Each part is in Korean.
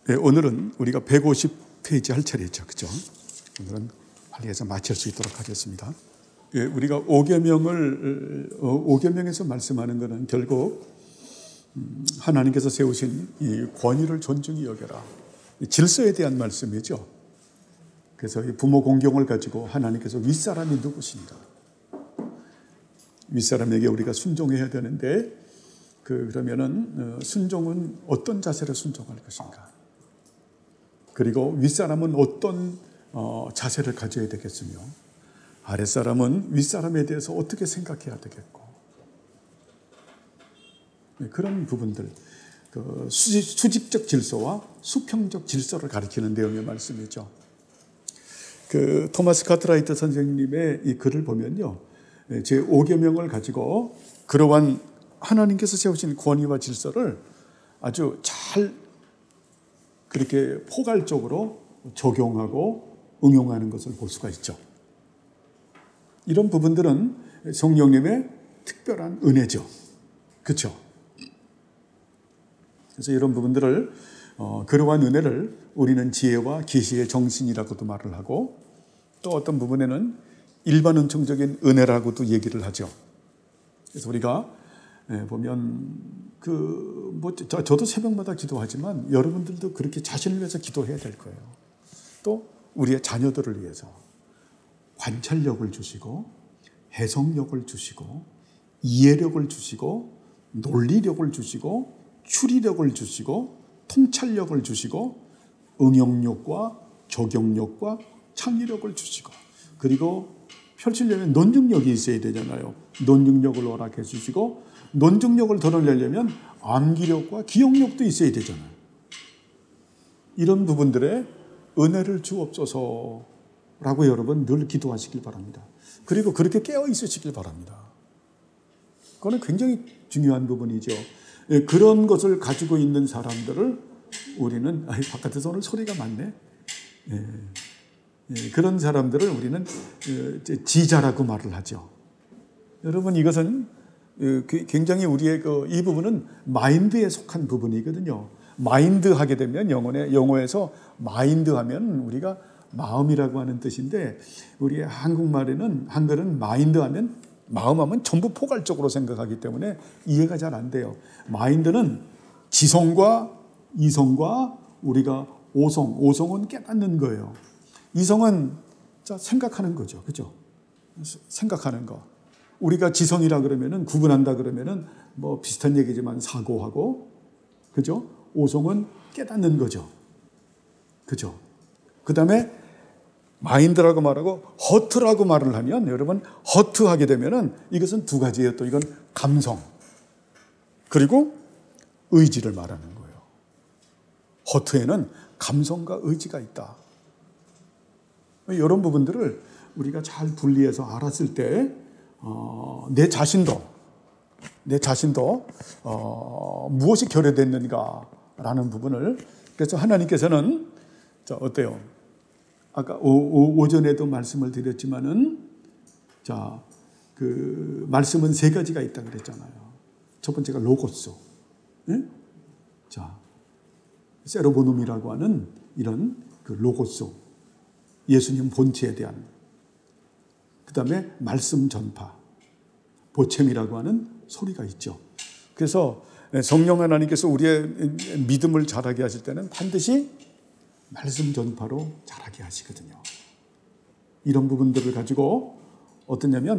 네, 오늘은 우리가 150페이지 할 차례죠. 그죠? 오늘은 빨리 해서 마칠 수 있도록 하겠습니다. 예, 우리가 5계명에서 말씀하는 것은 결국 하나님께서 세우신 이 권위를 존중히 여겨라. 질서에 대한 말씀이죠. 그래서 이 부모 공경을 가지고 하나님께서 윗사람이 누구신가? 윗사람에게 우리가 순종해야 되는데 그러면은 순종은 어떤 자세로 순종할 것인가? 그리고 윗사람은 어떤 자세를 가져야 되겠으며 아랫사람은 윗사람에 대해서 어떻게 생각해야 되겠고 그런 부분들 수직적 질서와 수평적 질서를 가리키는 내용의 말씀이죠. 토마스 카트라이트 선생님의 이 글을 보면요, 제5계명을 가지고 그러한 하나님께서 세우신 권위와 질서를 아주 잘 그렇게 포괄적으로 적용하고 응용하는 것을 볼 수가 있죠. 이런 부분들은 성령님의 특별한 은혜죠. 그렇죠? 그래서 이런 부분들을 그러한 은혜를 우리는 지혜와 계시의 정신이라고도 말을 하고 또 어떤 부분에는 일반 은총적인 은혜라고도 얘기를 하죠. 그래서 우리가 보면 저도 새벽마다 기도하지만 여러분들도 그렇게 자신을 위해서 기도해야 될 거예요. 또 우리의 자녀들을 위해서 관찰력을 주시고 해석력을 주시고 이해력을 주시고 논리력을 주시고 추리력을 주시고 통찰력을 주시고 응용력과 적용력과 창의력을 주시고 그리고 펼치려면 논증력이 있어야 되잖아요. 논증력을 허락해 주시고 논증력을 드러내려면 암기력과 기억력도 있어야 되잖아요. 이런 부분들에 은혜를 주옵소서라고 여러분 늘 기도하시길 바랍니다. 그리고 그렇게 깨어 있으시길 바랍니다. 그거는 굉장히 중요한 부분이죠. 그런 것을 가지고 있는 사람들을 우리는 바깥에서 오늘 소리가 많네. 그런 사람들을 우리는 지자라고 말을 하죠. 여러분 이것은 굉장히 우리의 이 부분은 마인드에 속한 부분이거든요. 마인드 하게 되면 영어에서 마인드 하면 우리가 마음이라고 하는 뜻인데 우리의 한글은 마인드 하면 마음하면 전부 포괄적으로 생각하기 때문에 이해가 잘 안 돼요. 마인드는 지성과 이성과 우리가 오성은 깨닫는 거예요. 이성은 생각하는 거죠. 그죠? 생각하는 거. 우리가 지성이라 그러면은 구분한다 그러면은 뭐 비슷한 얘기지만 사고하고, 그죠? 오성은 깨닫는 거죠. 그죠? 그 다음에 마인드라고 말하고 허트라고 말을 하면 여러분 허트하게 되면은 이것은 두 가지예요. 또 이건 감성 그리고 의지를 말하는 거예요. 허트에는 감성과 의지가 있다. 이런 부분들을 우리가 잘 분리해서 알았을 때 내 자신도 무엇이 결여됐는가라는 부분을 그래서 하나님께서는 어때요? 아까 오전에도 말씀을 드렸지만은 말씀은 세 가지가 있다 그랬잖아요. 첫 번째가 로고스, 세로보눔이라고 하는 이런 로고스, 예수님 본체에 대한, 그 다음에 말씀 전파, 보챔이라고 하는 소리가 있죠. 그래서 성령 하나님께서 우리의 믿음을 자라게 하실 때는 반드시 말씀 전파로 자라게 하시거든요. 이런 부분들을 가지고 어떠냐면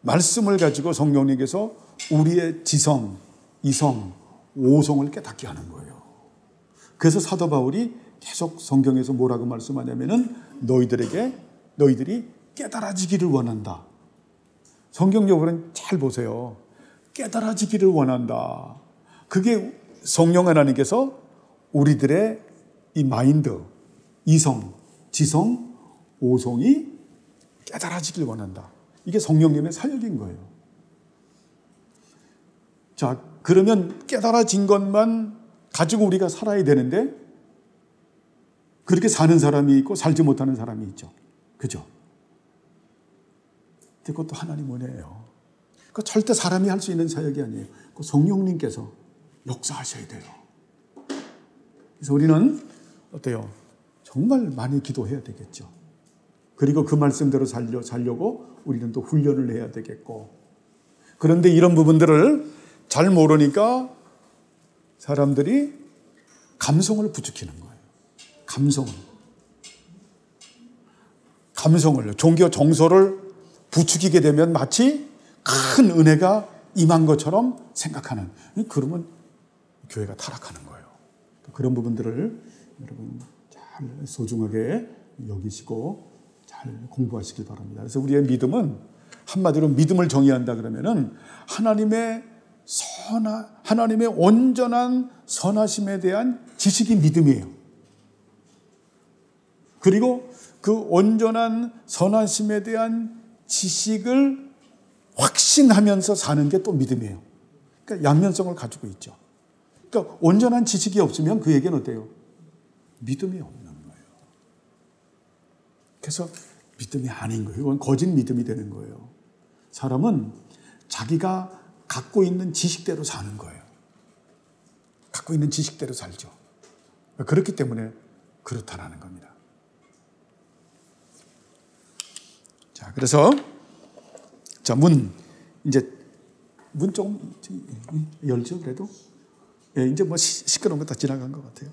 말씀을 가지고 성령님께서 우리의 지성, 이성, 오성을 깨닫게 하는 거예요. 그래서 사도 바울이 계속 성경에서 뭐라고 말씀하냐면은 너희들이 깨달아지기를 원한다. 성경적으로는 잘 보세요. 깨달아지기를 원한다. 그게 성령 하나님께서 우리들의 이 마인드, 이성, 지성, 오성이 깨달아지길 원한다. 이게 성령님의 사역인 거예요. 자, 그러면 깨달아진 것만 가지고 우리가 살아야 되는데 그렇게 사는 사람이 있고 살지 못하는 사람이 있죠. 그죠? 그것도 하나님 은혜예요. 그 절대 사람이 할 수 있는 사역이 아니에요. 그 성령님께서 역사하셔야 돼요. 그래서 우리는 어때요? 정말 많이 기도해야 되겠죠. 그리고 그 말씀대로 살려고 우리는 또 훈련을 해야 되겠고. 그런데 이런 부분들을 잘 모르니까 사람들이 감성을 부추기는 거예요. 감성을 종교 정서를 부추기게 되면 마치 큰 은혜가 임한 것처럼 생각하는, 그러면 교회가 타락하는 거예요. 그런 부분들을 여러분 잘 소중하게 여기시고 잘 공부하시길 바랍니다. 그래서 우리의 믿음은 한마디로 믿음을 정의한다 그러면은 하나님의 온전한 선하심에 대한 지식이 믿음이에요. 그리고 그 온전한 선하심에 대한 지식을 확신하면서 사는 게 또 믿음이에요. 그러니까 양면성을 가지고 있죠. 그러니까 온전한 지식이 없으면 그에게는 어때요? 믿음이 없는 거예요. 그래서 믿음이 아닌 거예요. 이건 거짓 믿음이 되는 거예요. 사람은 자기가 갖고 있는 지식대로 사는 거예요. 갖고 있는 지식대로 살죠. 그렇기 때문에 그렇다라는 겁니다. 자, 그래서 문 조금 열죠, 그래도? 예, 이제 뭐 시끄러운 거 다 지나간 것 같아요.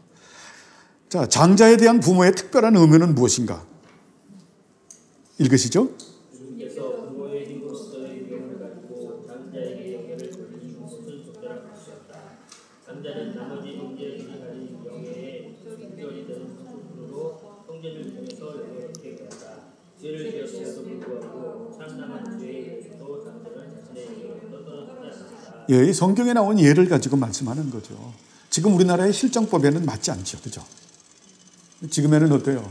자, 장자에 대한 부모의 특별한 의무는 무엇인가? 읽으시죠? 주님께서 부모의 힘으로서의 명을 가지고 장자에게 영예를 돌리신 것을 적절한 것이었다. 장자는 나머지 형제들이 가진 영예에 특별히 되는 수준으로 형제를 통해서 영예롭게 되었다. 죄를 지었음에도 불구하고 참남한 죄에 대해서도 장자는 자신의 영예로부터 떨어지지 않았다. 예, 이 성경에 나온 예를 가지고 말씀하는 거죠. 지금 우리나라의 실정법에는 맞지 않죠, 그죠? 지금에는 어때요?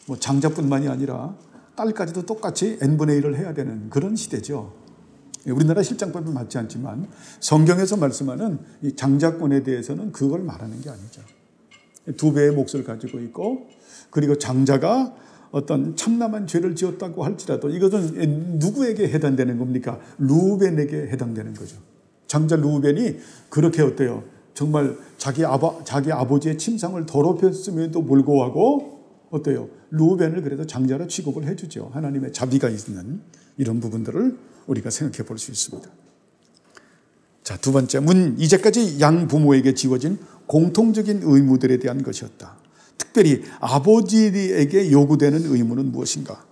뭐 장자뿐만이 아니라 딸까지도 똑같이 n분의 1을 해야 되는 그런 시대죠. 우리나라 실정법은 맞지 않지만 성경에서 말씀하는 이 장자권에 대해서는 그걸 말하는 게 아니죠. 2배의 몫을 가지고 있고, 그리고 장자가 어떤 참남한 죄를 지었다고 할지라도 이것은 누구에게 해당되는 겁니까? 르우벤에게 해당되는 거죠. 장자 르우벤이 그렇게 어때요? 정말 자기 아버지의 침상을 더럽혔음에도 불구하고 어때요? 르우벤을 그래도 장자로 취급을 해주죠. 하나님의 자비가 있는 이런 부분들을 우리가 생각해 볼 수 있습니다. 자, 두 번째, 이제까지 양부모에게 지워진 공통적인 의무들에 대한 것이었다. 특별히 아버지에게 요구되는 의무는 무엇인가?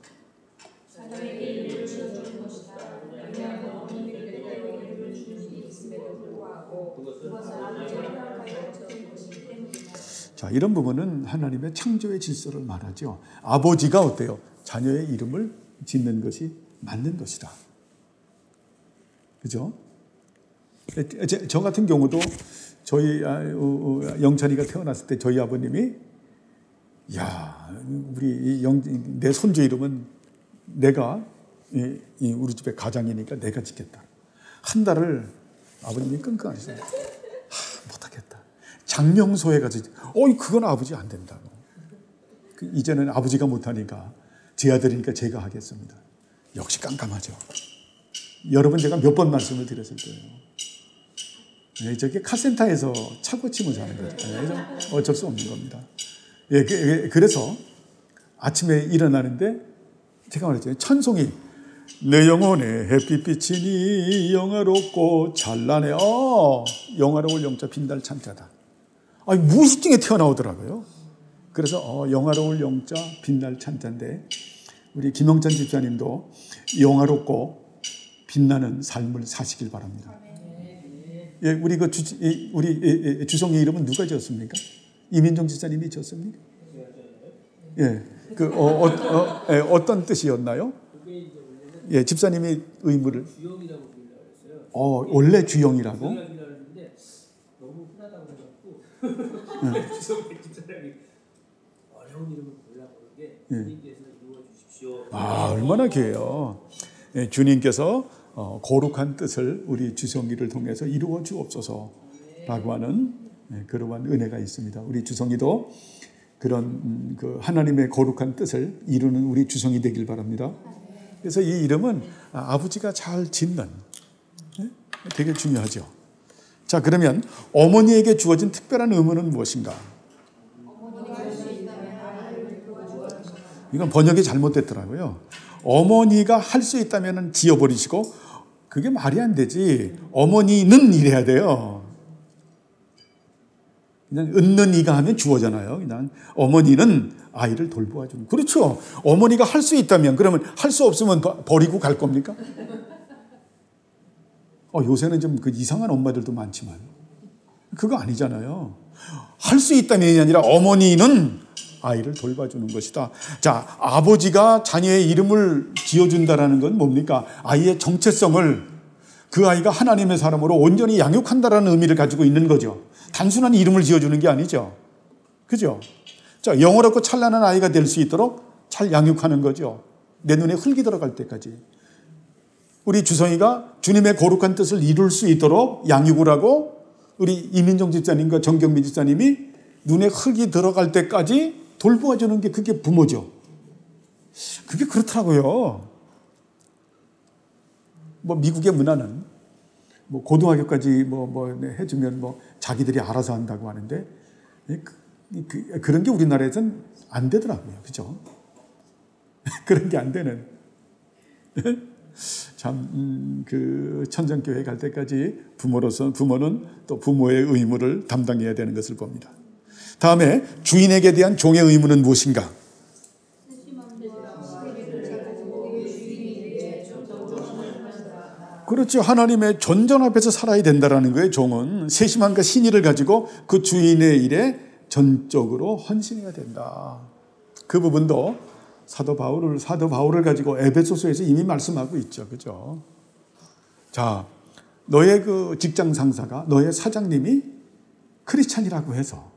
자, 이런 부분은 하나님의 창조의 질서를 말하죠. 아버지가 어때요? 자녀의 이름을 짓는 것이 맞는 것이다. 그죠? 저 같은 경우도 저희 영찬이가 태어났을 때 저희 아버님이 내 손주 이름은 내가 우리 집의 가장이니까 내가 짓겠다. 한 달을 아버님이 끙끙하셨어요. 못하겠다. 장명소에 가서 그건 아버지 안 된다고. 이제는 아버지가 못하니까 제 아들이니까 제가 하겠습니다. 역시 깜깜하죠. 여러분 제가 몇 번 말씀을 드렸을 거예요. 네, 저게 카센터에서 차 고치면서 하는 거죠. 네, 어쩔 수 없는 겁니다. 예, 그래서 아침에 일어나는데 제가 말했잖아요. 찬송이 내 영혼에 햇빛비치니 영화롭고 찬란해. 영화로울 영자 빈달 찬자다. 무의식중에 튀어나오더라고요. 그래서 영화로울 영자 빛날 찬자인데 우리 김영찬 집사님도 영화롭고 빛나는 삶을 사시길 바랍니다. 예, 우리 주성의 이름은 누가 지었습니까? 이민정 집사님이 지었습니까? 예, 어떤 뜻이었나요? 예, 집사님이 의무를 주영이라고 불리려고 했어요. 원래 주영이라고? 너무 흔하다고 해갖고 주성의 집사람이 어려운 이름을 보려고 하는 게 주님께서 이루어 주십시오. 얼마나 귀해요. 예, 주님께서 거룩한 뜻을 우리 주성이를 통해서 이루어 주옵소서라고 하는 그러한 은혜가 있습니다. 우리 주성이도 그런 그 하나님의 거룩한 뜻을 이루는 우리 주성이 되길 바랍니다. 그래서 이 이름은 아버지가 잘 짓는 되게 중요하죠. 자, 그러면 어머니에게 주어진 특별한 의무는 무엇인가? 이건 번역이 잘못됐더라고요. 어머니가 할 수 있다면 지어버리시고, 그게 말이 안 되지. 어머니는 이래야 돼요. 그냥 은는 이가 하면 주어잖아요. 그냥 어머니는 아이를 돌보아주는. 그렇죠. 어머니가 할 수 있다면, 그러면 할 수 없으면 버리고 갈 겁니까? 요새는 좀 그 이상한 엄마들도 많지만 그거 아니잖아요. 할 수 있다면이 아니라 어머니는 아이를 돌봐주는 것이다. 자, 아버지가 자녀의 이름을 지어준다라는 건 뭡니까? 아이의 정체성을 그 아이가 하나님의 사람으로 온전히 양육한다라는 의미를 가지고 있는 거죠. 단순한 이름을 지어주는 게 아니죠. 그죠? 자, 영어롭고 찬란한 아이가 될 수 있도록 잘 양육하는 거죠. 내 눈에 흙이 들어갈 때까지. 우리 주성이가 주님의 거룩한 뜻을 이룰 수 있도록 양육을 하고, 우리 이민정 집사님과 정경민 집사님이 눈에 흙이 들어갈 때까지 돌보아주는 게 그게 부모죠. 그게 그렇더라고요. 미국의 문화는 고등학교까지 해주면 자기들이 알아서 한다고 하는데, 그런 게 우리나라에서는 안 되더라고요. 그죠? 그런 게 안 되는. 참, 천정교회 갈 때까지 부모는 또 부모의 의무를 담당해야 되는 것을 봅니다. 다음에 주인에게 대한 종의 의무는 무엇인가? 그렇죠. 하나님의 존전 앞에서 살아야 된다라는 거예요. 종은 세심함과 신의를 가지고 그 주인의 일에 전적으로 헌신해야 된다. 그 부분도 사도 바울을 가지고 에베소서에서 이미 말씀하고 있죠. 그죠? 자, 너의 그 직장 상사가, 너의 사장님이 크리스찬이라고 해서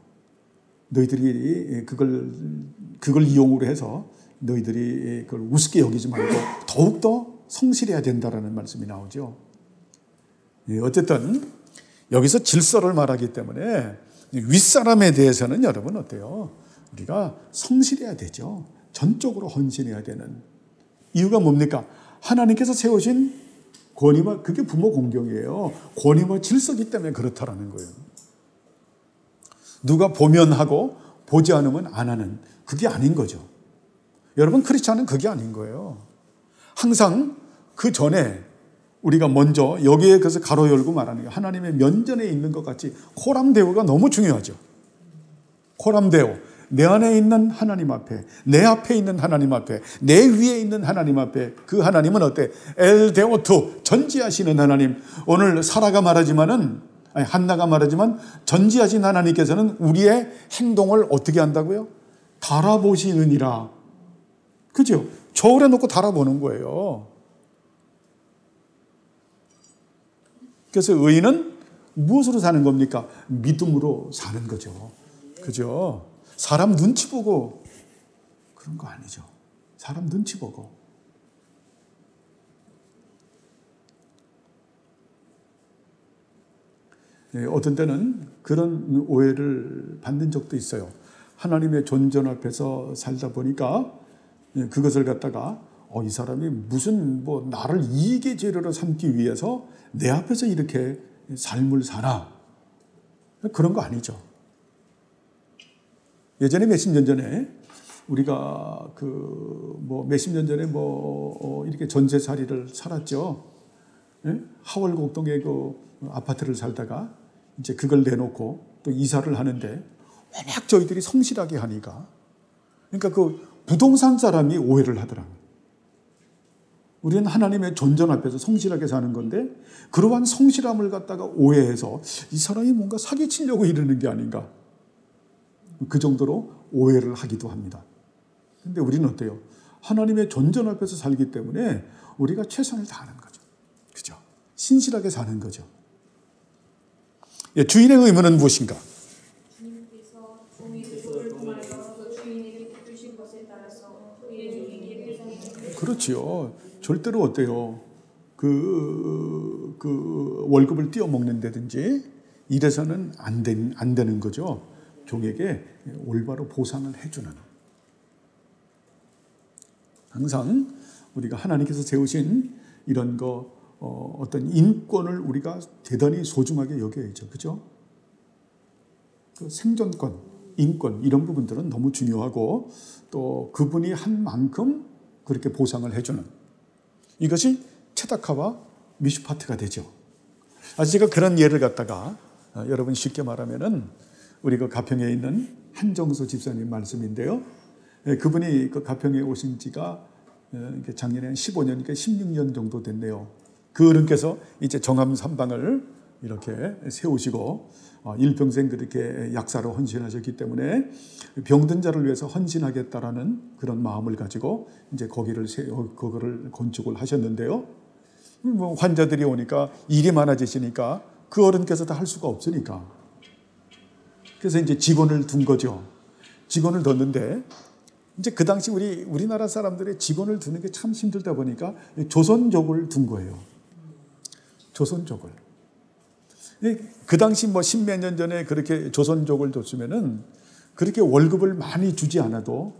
너희들이 그걸 이용으로 해서 너희들이 그걸 우습게 여기지 말고 더욱더 성실해야 된다라는 말씀이 나오죠. 어쨌든 여기서 질서를 말하기 때문에 윗사람에 대해서는 여러분 어때요? 우리가 성실해야 되죠. 전적으로 헌신해야 되는 이유가 뭡니까? 하나님께서 세우신 권위와, 그게 부모 공경이에요. 권위와 질서기 때문에 그렇다라는 거예요. 누가 보면 하고 보지 않으면 안 하는, 그게 아닌 거죠. 여러분, 크리스찬은 그게 아닌 거예요. 항상 그 전에 우리가 먼저 여기에 그래서 가로 열고 말하는 게 하나님의 면전에 있는 것 같이 코람데오가 너무 중요하죠. 코람데오, 내 안에 있는 하나님 앞에, 내 앞에 있는 하나님 앞에, 내 위에 있는 하나님 앞에, 그 하나님은 어때? 엘데오투, 전지하시는 하나님. 오늘 사라가 말하지만은, 한나가 말하지만 전지하신 하나님께서는 우리의 행동을 어떻게 한다고요? 달아보시느니라. 그죠? 저울에 놓고 달아보는 거예요. 그래서 의인은 무엇으로 사는 겁니까? 믿음으로 사는 거죠. 그죠? 사람 눈치 보고 그런 거 아니죠. 사람 눈치 보고. 어떤 때는 그런 오해를 받는 적도 있어요. 하나님의 존전 앞에서 살다 보니까 그것을 갖다가 이 사람이 무슨 나를 이익의 재료로 삼기 위해서 내 앞에서 이렇게 삶을 사나? 그런 거 아니죠. 예전에 몇십 년 전에 우리가 몇십 년 전에 이렇게 전세살이를 살았죠. 예? 하월곡동에 그 아파트를 살다가 이제 그걸 내놓고 또 이사를 하는데 워낙 저희들이 성실하게 하니까, 그러니까 그 부동산 사람이 오해를 하더라고요. 우리는 하나님의 존전 앞에서 성실하게 사는 건데 그러한 성실함을 갖다가 오해해서 이 사람이 뭔가 사기치려고 이러는 게 아닌가, 그 정도로 오해를 하기도 합니다. 그런데 우리는 어때요? 하나님의 존전 앞에서 살기 때문에 우리가 최선을 다하는 거죠. 그죠? 신실하게 사는 거죠. 주인의 의무는 무엇인가? 주님께서 종을 통하여 주인에게 주신 것에 따라서 그의 종에게 배상해 주십시오. 그렇지요. 절대로 어때요? 월급을 띄어먹는다든지 이래서는 안 되는 거죠. 종에게 올바로 보상을 해주는. 항상 우리가 하나님께서 세우신 이런 어떤 인권을 우리가 대단히 소중하게 여겨야죠. 그죠? 그 생존권, 인권 이런 부분들은 너무 중요하고 또 그분이 한 만큼 그렇게 보상을 해주는 이것이 체다카와 미슈파트가 되죠. 제가 그런 예를 갖다가 여러분 쉽게 말하면은 우리 그 가평에 있는 한정수 집사님 말씀인데요. 그분이 그 가평에 오신 지가 작년에 한 15년, 그러니까 16년 정도 됐네요. 그 어른께서 이제 정암 3방을 이렇게 세우시고 일평생 그렇게 약사로 헌신하셨기 때문에 병든 자를 위해서 헌신하겠다라는 그런 마음을 가지고 이제 거기를 건축을 하셨는데요. 뭐 환자들이 오니까 일이 많아지시니까 그 어른께서 다 할 수가 없으니까 그래서 이제 직원을 둔 거죠. 직원을 뒀는데 이제 그 당시 우리나라 사람들의 직원을 두는 게 참 힘들다 보니까 조선족을 둔 거예요. 조선족을. 그 당시 뭐 십몇 년 전에 그렇게 조선족을 줬으면은 그렇게 월급을 많이 주지 않아도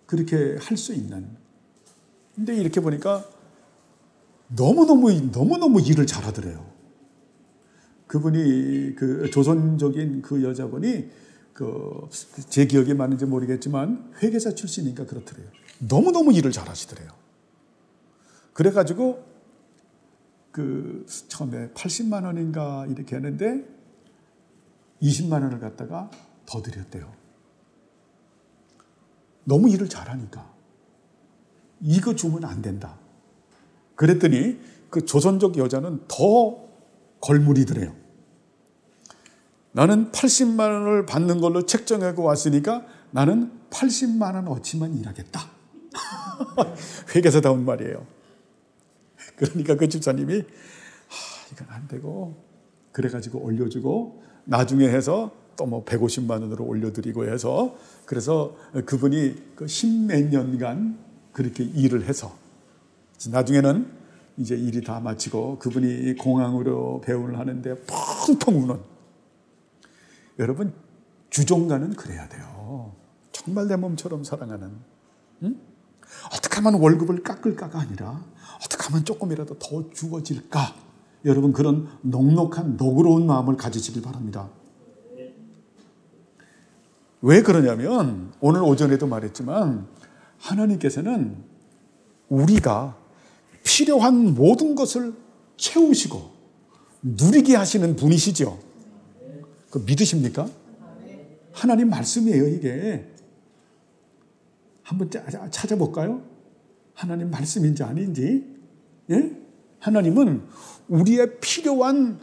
그렇게 할 수 있는. 근데 이렇게 보니까 너무너무 일을 잘하더래요. 그분이 그 조선적인 그 여자분이 제 기억이 맞는지 모르겠지만 회계사 출신이니까 그렇더래요. 너무너무 일을 잘하시더래요. 그래가지고 처음에 80만 원인가 이렇게 했는데 20만 원을 갖다가 더 드렸대요. 너무 일을 잘하니까. 이거 주면 안 된다. 그랬더니 그 조선족 여자는 더 걸물이더래요. 나는 80만 원을 받는 걸로 책정하고 왔으니까 나는 80만 원 어치만 일하겠다. 회계사다운 말이에요. 그러니까 그 집사님이 이건 안 되고 그래가지고 올려주고 나중에 해서 또 뭐 150만 원으로 올려드리고 해서 그래서 그분이 그 10몇 년간 그렇게 일을 해서 나중에는 이제 일이 다 마치고 그분이 공항으로 배운을 하는데 펑펑 우는. 여러분 주종가는 그래야 돼요. 정말 내 몸처럼 사랑하는. 응? 어떻게 하면 월급을 깎을까가 아니라 어떻게 하면 조금이라도 더 주어질까. 여러분 그런 넉넉한 너그러운 마음을 가지시길 바랍니다. 왜 그러냐면 오늘 오전에도 말했지만 하나님께서는 우리가 필요한 모든 것을 채우시고 누리게 하시는 분이시죠. 그 믿으십니까? 하나님 말씀이에요, 이게. 한번 찾아볼까요? 하나님 말씀인지 아닌지. 예? 하나님은 우리의 필요한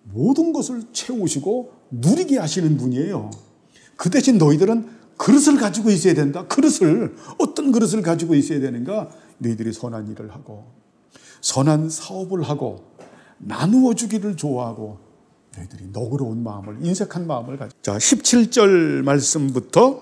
모든 것을 채우시고 누리게 하시는 분이에요. 그 대신 너희들은 그릇을 가지고 있어야 된다. 그릇을. 어떤 그릇을 가지고 있어야 되는가? 너희들이 선한 일을 하고 선한 사업을 하고 나누어 주기를 좋아하고 너희들이 너그러운 마음을, 인색한 마음을 가지고. 자, 17절 말씀부터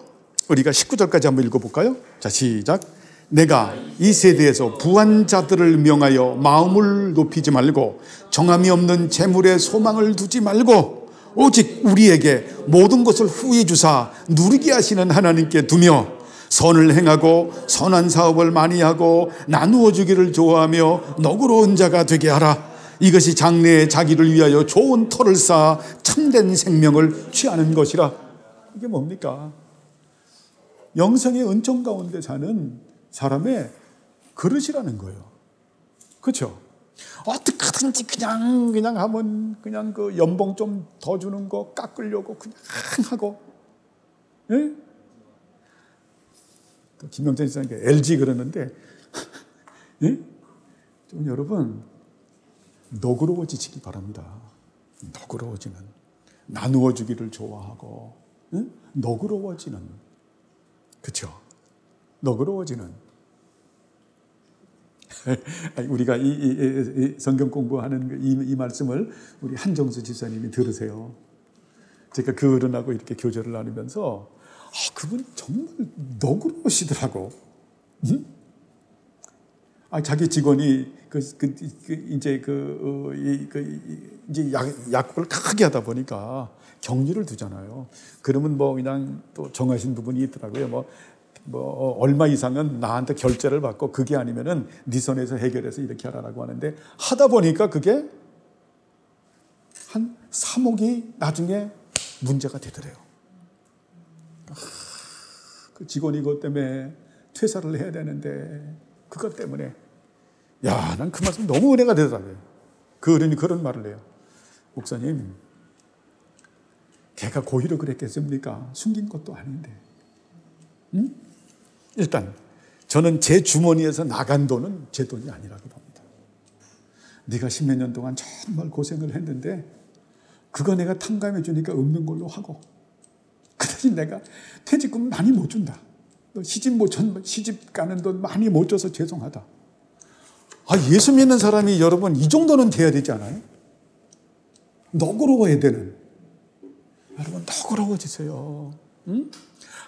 우리가 19절까지 한번 읽어볼까요? 자, 시작. 내가 이 세대에서 부한 자들을 명하여 마음을 높이지 말고 정함이 없는 재물에 소망을 두지 말고 오직 우리에게 모든 것을 후히 주사 누리게 하시는 하나님께 두며 선을 행하고 선한 사업을 많이 하고 나누어 주기를 좋아하며 너그러운 자가 되게 하라. 이것이 장래에 자기를 위하여 좋은 터를 쌓아 참된 생명을 취하는 것이라. 이게 뭡니까? 영생의 은총 가운데 사는 사람의 그릇이라는 거예요. 그렇죠? 어떻게든지 그냥 하면 그냥 그 연봉 좀 더 주는 거 깎으려고 그냥 하고. 예? 김명찬 지사님께 LG 그러는데 예? 좀 여러분 너그러워지시기 바랍니다. 너그러워지는, 나누어 주기를 좋아하고 예? 너그러워지는, 그렇죠? 너그러워지는. 우리가 이 성경 공부하는 이 말씀을 우리 한정수 집사님이 들으세요. 제가 그 어른하고 이렇게 교제를 나누면서 그분 정말 너그러우시더라고. 응? 자기 직원이 이제 약국을 크게 하다 보니까 격리를 두잖아요. 그러면 뭐 그냥 또 정하신 부분이 있더라고요. 뭐 얼마 이상은 나한테 결제를 받고 그게 아니면은 네 손에서 해결해서 이렇게 하라고 하는데 하다 보니까 그게 한 3억이 나중에 문제가 되더래요. 그 직원이 그것 때문에 퇴사를 해야 되는데 그것 때문에 야, 난 그 말씀 너무 은혜가 되더라고요. 그 어른이 그런 말을 해요. 목사님, 걔가 고의로 그랬겠습니까? 숨긴 것도 아닌데. 응? 일단 저는 제 주머니에서 나간 돈은 제 돈이 아니라고 봅니다. 네가 10몇 년 동안 정말 고생을 했는데 그거 내가 탕감해 주니까 없는 걸로 하고 그 대신 내가 퇴직금 많이 못 준다. 너 시집 가는 돈 많이 못 줘서 죄송하다. 예수 믿는 사람이 여러분 이 정도는 돼야 되지 않아요? 너그러워야 되는. 여러분 너그러워지세요. 응?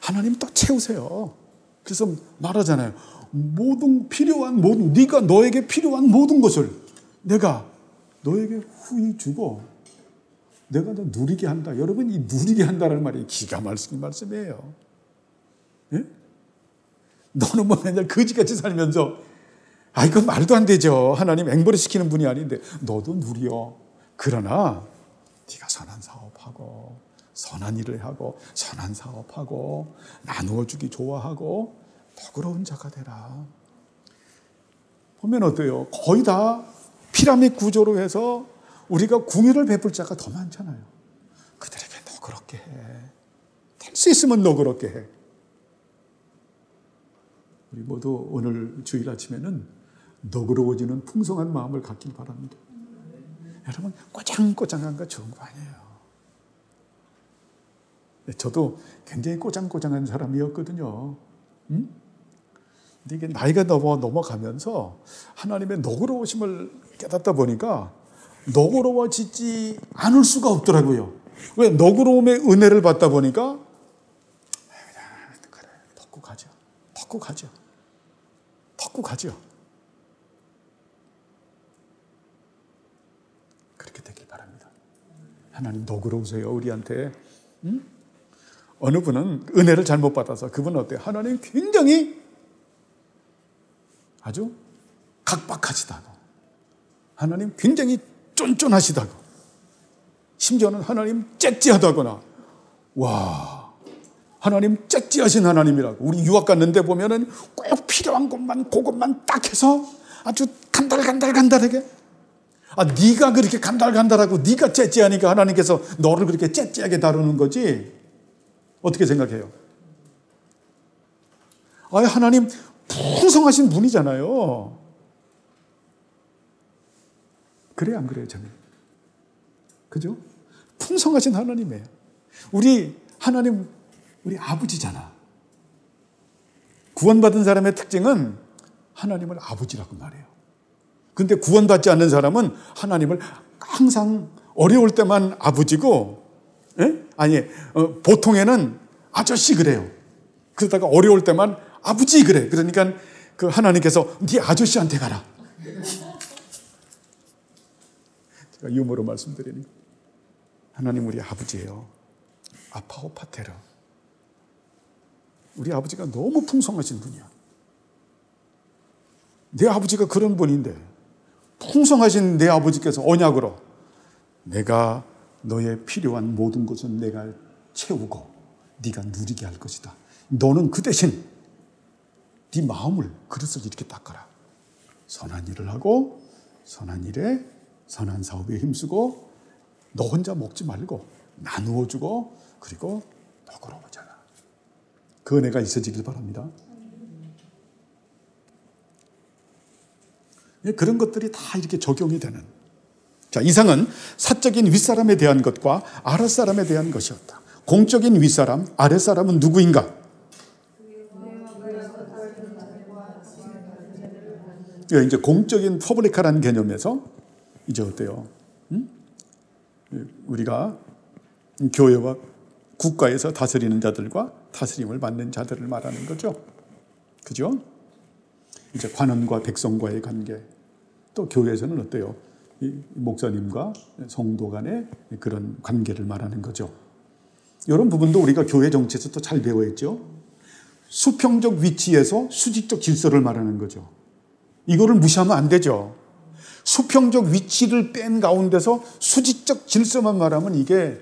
하나님 또 채우세요. 그래서 말하잖아요. 네가 너에게 필요한 모든 것을 내가 너에게 후히 주고 내가 너 누리게 한다. 여러분 이 누리게 한다는 말이 기가 막힌 말씀이에요. 예? 너는 뭐 맨날 거지같이 살면서 이건 말도 안 되죠. 하나님 앵벌이 시키는 분이 아닌데 너도 누려. 그러나 네가 선한 사업하고 선한 일을 하고 선한 사업하고 나누어주기 좋아하고 너그러운 자가 되라. 보면 어때요? 거의 다 피라미드 구조로 해서 우리가 궁유를 베풀 자가 더 많잖아요. 그들에게 너그럽게 해. 될 수 있으면 너그럽게 해. 우리 모두 오늘 주일 아침에는 너그러워지는 풍성한 마음을 갖길 바랍니다. 여러분 꼬장꼬장한 거 좋은 거 아니에요. 저도 굉장히 꼬장꼬장한 사람이었거든요. 근데 이게 나이가 넘어가면서 하나님의 너그러우심을 깨닫다 보니까 너그러워지지 않을 수가 없더라고요. 왜? 너그러움의 은혜를 받다 보니까 그래, 덮고 가죠. 그렇게 되길 바랍니다. 하나님 너그러우세요 우리한테. 어느 분은 은혜를 잘못 받아서 그분은 어때요? 하나님 굉장히 아주 각박하시다고, 하나님 굉장히 쫀쫀하시다고, 심지어는 하나님 째찌하다거나, 와, 하나님 째찌하신 하나님이라고. 우리 유학 갔는데 보면은 꼭 필요한 것만 그것만 딱 해서 아주 간달간달하게. 네가 그렇게 간달간달하고 네가 째찌하니까 하나님께서 너를 그렇게 째찌하게 다루는 거지. 어떻게 생각해요? 하나님 풍성하신 분이잖아요. 그래요, 안 그래요, 저는? 그죠? 풍성하신 하나님이에요. 우리 하나님, 우리 아버지잖아. 구원받은 사람의 특징은 하나님을 아버지라고 말해요. 근데 구원받지 않는 사람은 하나님을 항상 어려울 때만 아버지고, 보통에는 아저씨 그래요. 그러다가 어려울 때만 아버지 그래. 그러니까 그 하나님께서 네 아저씨한테 가라. 제가 유머로 말씀드리는 하나님 우리 아버지예요. 아파오 파테르. 우리 아버지가 너무 풍성하신 분이야. 내 아버지가 그런 분인데 풍성하신 내 아버지께서 언약으로 내가 너의 필요한 모든 것은 내가 채우고 네가 누리게 할 것이다. 너는 그 대신 네 마음을, 그릇을 이렇게 닦아라. 선한 일을 하고 선한 일에 선한 사업에 힘쓰고 너 혼자 먹지 말고 나누어 주고 그리고 너그러워져라. 그 은혜가 있어지길 바랍니다. 그런 것들이 다 이렇게 적용이 되는. 자, 이상은 사적인 윗사람에 대한 것과 아랫사람에 대한 것이었다. 공적인 윗사람, 아랫사람은 누구인가? 이제 공적인 퍼블리카라는 개념에서 이제 어때요? 우리가 교회와 국가에서 다스리는 자들과 다스림을 받는 자들을 말하는 거죠. 그죠? 이제 관원과 백성과의 관계. 또 교회에서는 어때요? 이 목사님과 성도 간의 그런 관계를 말하는 거죠. 이런 부분도 우리가 교회 정치에서 또 잘 배워야죠. 수평적 위치에서 수직적 질서를 말하는 거죠. 이거를 무시하면 안 되죠. 수평적 위치를 뺀 가운데서 수직적 질서만 말하면 이게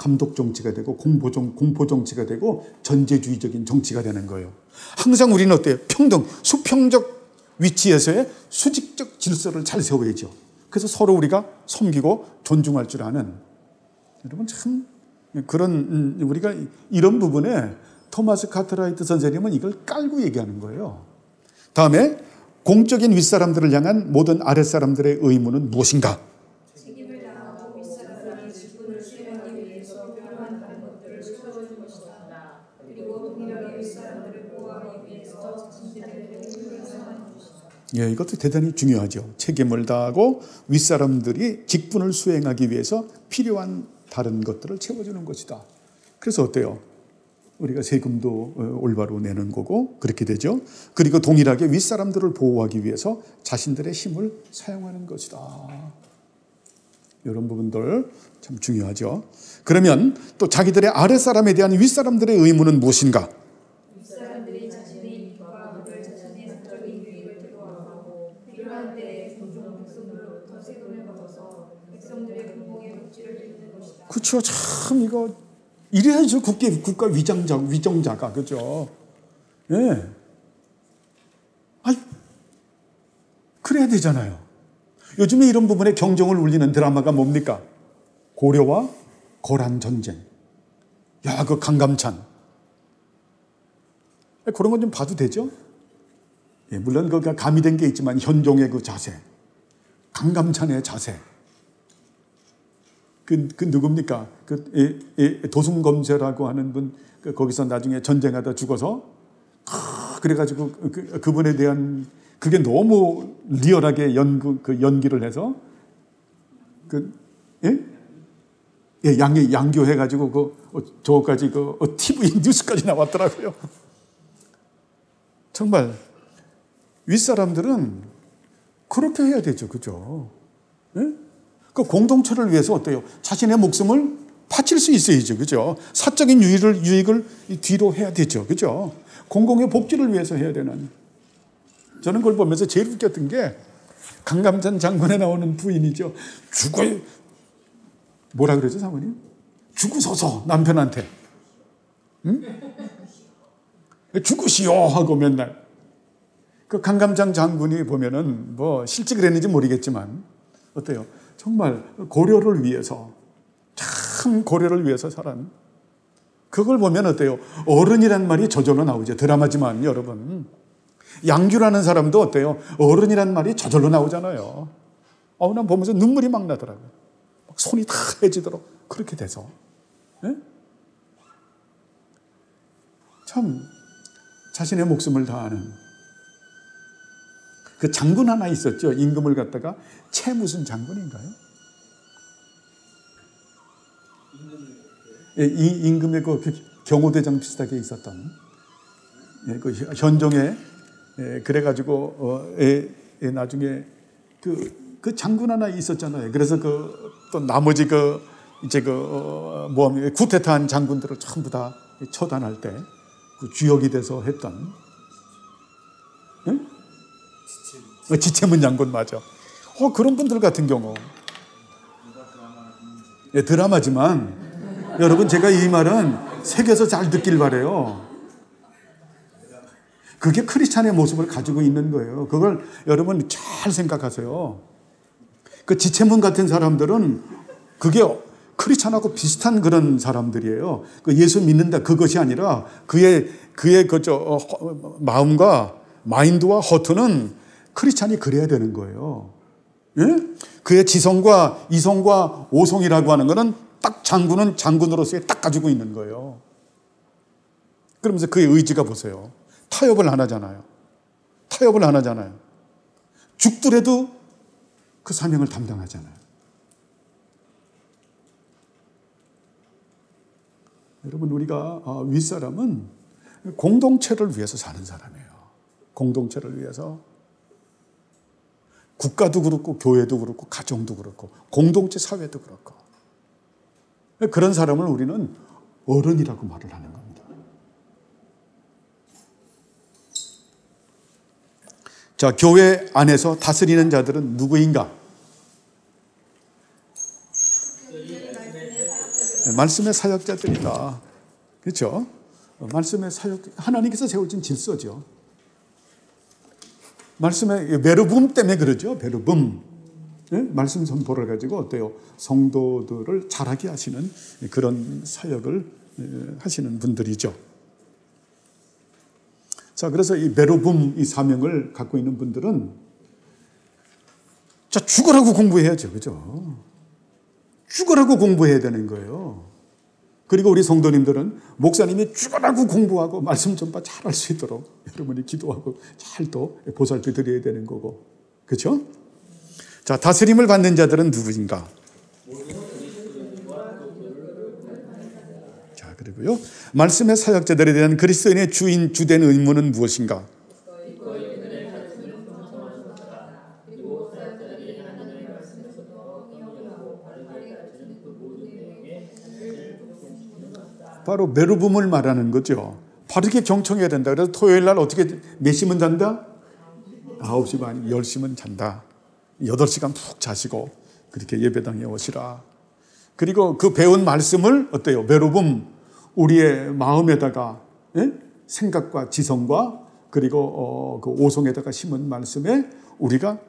감독 정치가 되고 공포 정치가 되고 전제주의적인 정치가 되는 거예요. 항상 우리는 어때요? 평등, 수평적 위치에서의 수직적 질서를 잘 세워야죠. 그래서 서로 우리가 섬기고 존중할 줄 아는, 여러분 참 그런, 우리가 이런 부분에 토마스 카트라이트 선생님은 이걸 깔고 얘기하는 거예요. 다음에 공적인 윗사람들을 향한 모든 아랫사람들의 의무는 무엇인가? 책임을 다하고 윗사람들이 직분을 수행하기 위해서 필요한 다른 것들을 채워주는 것이다. 그리고 동일하게 윗사람들을 보호하기 위해서 자신들의 책임을 수행하는 것이다. 예, 이것도 대단히 중요하죠. 책임을 다하고 윗사람들이 직분을 수행하기 위해서 필요한 다른 것들을 채워주는 것이다. 그래서 어때요? 우리가 세금도 올바로 내는 거고 그렇게 되죠. 그리고 동일하게 윗사람들을 보호하기 위해서 자신들의 힘을 사용하는 것이다. 이런 부분들 참 중요하죠. 그러면 또 자기들의 아랫사람에 대한 윗사람들의 의무는 무엇인가? 윗사람들이 자신의 이익과 그들 자신의 사적인 유익을 대표하고 필요한 때에 종종 백성들로부터 세금을 받아서 백성들의 공공의 복지를 돕는 것이다. 그렇죠. 참 이거 이래야죠. 국가 위정자가 그죠? 예. 아이, 그래야 되잖아요. 요즘에 이런 부분에 경종을 울리는 드라마가 뭡니까? 고려와 거란 전쟁. 야, 그 강감찬. 그런 건 좀 봐도 되죠? 예, 물론 그 가미된 게 있지만 현종의 그 자세, 강감찬의 자세. 그 누굽니까? 도승검세라고 하는 분, 거기서 나중에 전쟁하다 죽어서, 그래가지고 그분에 대한, 그게 너무 리얼하게 연기를 해서, 양교해가지고, 저까지 TV 뉴스까지 나왔더라고요. 정말, 윗사람들은 그렇게 해야 되죠. 그죠? 예? 그 공동체를 위해서 어때요? 자신의 목숨을 바칠 수 있어야죠. 그죠? 사적인 유익을 뒤로 해야 되죠. 그죠? 공공의 복지를 위해서 해야 되는. 저는 그걸 보면서 제일 웃겼던 게 강감찬 장군에 나오는 부인이죠. 뭐라 그러죠, 사모님? 죽으소서, 남편한테. 응? 죽으시오 하고 맨날. 그 강감찬 장군이 보면은 뭐 실제 그랬는지 모르겠지만 어때요? 정말 고려를 위해서, 참 고려를 위해서 살았는. 그걸 보면 어때요? 어른이란 말이 저절로 나오죠. 드라마지만 여러분. 양규라는 사람도 어때요? 어른이란 말이 저절로 나오잖아요. 난 보면서 눈물이 막 나더라고요. 막 손이 다 해지도록 그렇게 돼서. 네? 참 자신의 목숨을 다하는. 그 장군 하나 있었죠. 임금을 갖다가 무슨 장군인가요? 임금의 그 경호대장 비슷하게 있었던 그 현종에 그래가지고 나중에 그 장군 하나 있었잖아요. 그래서 또 나머지 쿠데타한 장군들을 전부 다 처단할 때 그 주역이 돼서 했던. 응? 지체문 장군 맞아. 그런 분들 같은 경우. 예, 드라마지만 여러분 제가 이 말은 새겨서 잘 듣길 바라요. 그게 크리스찬의 모습을 가지고 있는 거예요. 그걸 여러분 잘 생각하세요. 그 지체문 같은 사람들은 그게 크리스찬하고 비슷한 그런 사람들이에요. 그 예수 믿는다 그것이 아니라 그의 마음과 마인드와 허투는 크리스찬이 그래야 되는 거예요. 예? 그의 지성과 이성과 오성이라고 하는 것은 딱 장군은 장군으로서의 딱 가지고 있는 거예요. 그러면서 그의 의지가 보세요. 타협을 안 하잖아요. 죽더라도 그 사명을 담당하잖아요. 여러분 우리가 윗사람은 공동체를 위해서 사는 사람이에요. 공동체를 위해서. 국가도 그렇고 교회도 그렇고 가정도 그렇고 공동체 사회도 그렇고 그런 사람을 우리는 어른이라고 말을 하는 겁니다. 자, 교회 안에서 다스리는 자들은 누구인가? 말씀의 사역자들이다. 그렇죠? 말씀의 사역, 하나님께서 세우신 질서죠. 말씀의 베르붐 때문에 그러죠. 베르붐. 네? 말씀 선포를 가지고 어때요? 성도들을 자라게 하시는 그런 사역을 하시는 분들이죠. 자, 그래서 이 베르붐 이 사명을 갖고 있는 분들은 자, 죽으라고 공부해야죠. 그죠? 죽으라고 공부해야 되는 거예요. 그리고 우리 성도님들은 목사님이 죽으라고 공부하고 말씀 전파 잘할 수 있도록 여러분이 기도하고 잘 또 보살펴 드려야 되는 거고. 그렇죠? 자, 다스림을 받는 자들은 누구인가? 자, 그리고요. 말씀의 사역자들에 대한 그리스도인의 주된 의무는 무엇인가? 바로 베르붐을 말하는 거죠. 바르게 경청해야 된다. 그래서 토요일 날 어떻게 몇 시면 잔다? 9시 반, 10시면 잔다. 8시간 푹 자시고 그렇게 예배당에 오시라. 그리고 그 배운 말씀을 어때요? 베르붐 우리의 마음에다가 생각과 지성과 그리고 그 오송에다가 심은 말씀에 우리가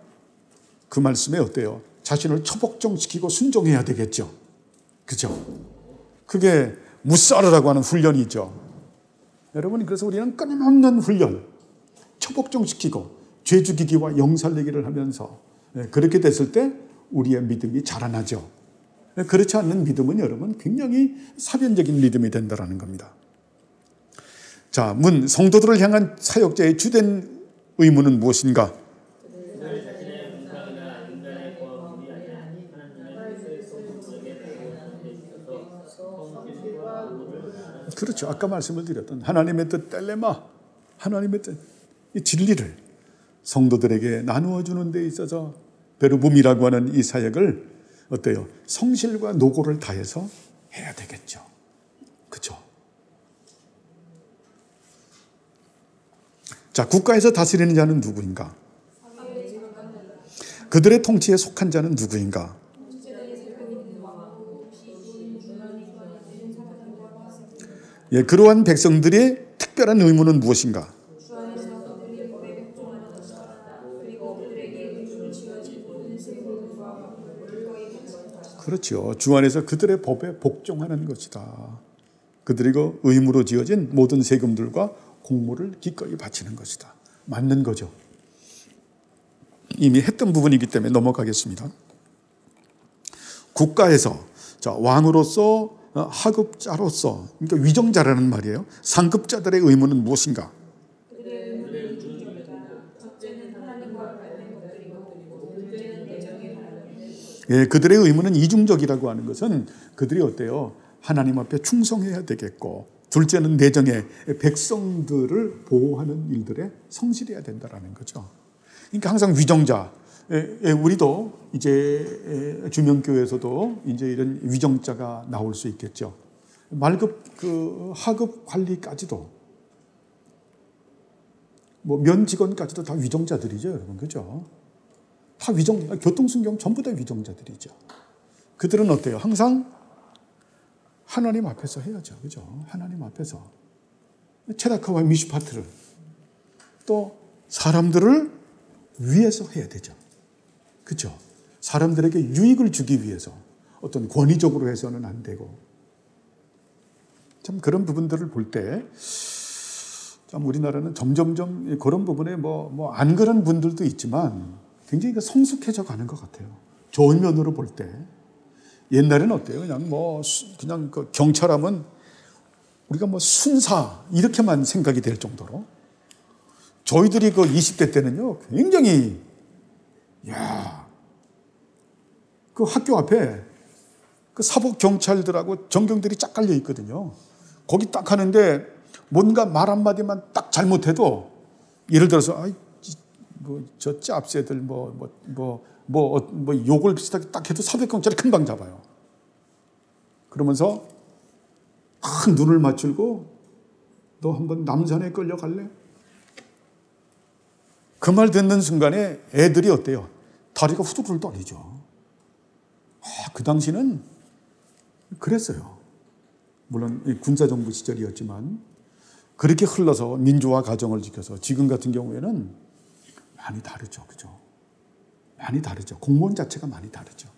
그 말씀에 어때요? 자신을 처복종시키고 순종해야 되겠죠. 그죠? 그게 무사르라고 하는 훈련이죠. 여러분, 그래서 우리는 끊임없는 훈련, 처복종시키고 죄 죽이기와 영살리기를 하면서 그렇게 됐을 때 우리의 믿음이 자라나죠. 그렇지 않는 믿음은 여러분 굉장히 사변적인 믿음이 된다는 겁니다. 자, 성도들을 향한 사역자의 주된 의무는 무엇인가? 그렇죠. 아까 말씀을 드렸던 하나님의 뜻 텔레마, 하나님의 뜻, 이 진리를 성도들에게 나누어 주는 데 있어서 베르붐이라고 하는 이 사역을 어때요? 성실과 노고를 다해서 해야 되겠죠. 그렇죠? 자, 국가에서 다스리는 자는 누구인가? 그들의 통치에 속한 자는 누구인가? 예, 그러한 백성들의 특별한 의무는 무엇인가? 그렇죠. 주 안에서 그들의 법에 복종하는 것이다. 그들이 의무로 지어진 모든 세금들과 공물을 기꺼이 바치는 것이다. 맞는 거죠. 이미 했던 부분이기 때문에 넘어가겠습니다. 국가에서 자, 왕으로서 하급자로서, 그러니까 위정자라는 말이에요. 상급자들의 의무는 무엇인가? 예, 그들의 의무는 이중적이라고 하는 것은 그들이 어때요? 하나님 앞에 충성해야 되겠고, 둘째는 내정의 백성들을 보호하는 일들에 성실해야 된다는 거죠. 그러니까 항상 위정자, 우리도 이제 주명교회에서도 이제 이런 위정자가 나올 수 있겠죠. 말급 하급 관리까지도 뭐 면직원까지도 다 위정자들이죠, 여러분. 그죠? 다 교통순경 전부 다 위정자들이죠. 그들은 어때요? 항상 하나님 앞에서 해야죠. 그죠? 하나님 앞에서. 체다카와 미슈파트를 또 사람들을 위해서 해야 되죠. 그죠? 사람들에게 유익을 주기 위해서 어떤 권위적으로 해서는 안 되고. 참 그런 부분들을 볼 때 참 우리나라는 점점점 그런 부분에 안 그런 분들도 있지만 굉장히 성숙해져 가는 것 같아요. 좋은 면으로 볼 때. 옛날에는 어때요? 그냥 그 경찰하면 우리가 순사 이렇게만 생각이 될 정도로 저희들이 그 20대 때는요 굉장히 그 학교 앞에 그 사복 경찰들하고 전경들이 쫙 깔려 있거든요. 거기 딱 하는데 뭔가 말 한마디만 딱 잘못해도 예를 들어서 저 짭새들 욕을 비슷하게 딱 해도 사복 경찰이 금방 잡아요. 그러면서 큰 눈을 맞추고 너 한번 남산에 끌려갈래? 그 말 듣는 순간에 애들이 어때요? 다리가 후두둑 떨리죠. 그 당시는 그랬어요. 물론 군사정부 시절이었지만 그렇게 흘러서 민주화 과정을 지켜서 지금 같은 경우에는 많이 다르죠. 그죠? 많이 다르죠. 공무원 자체가 많이 다르죠.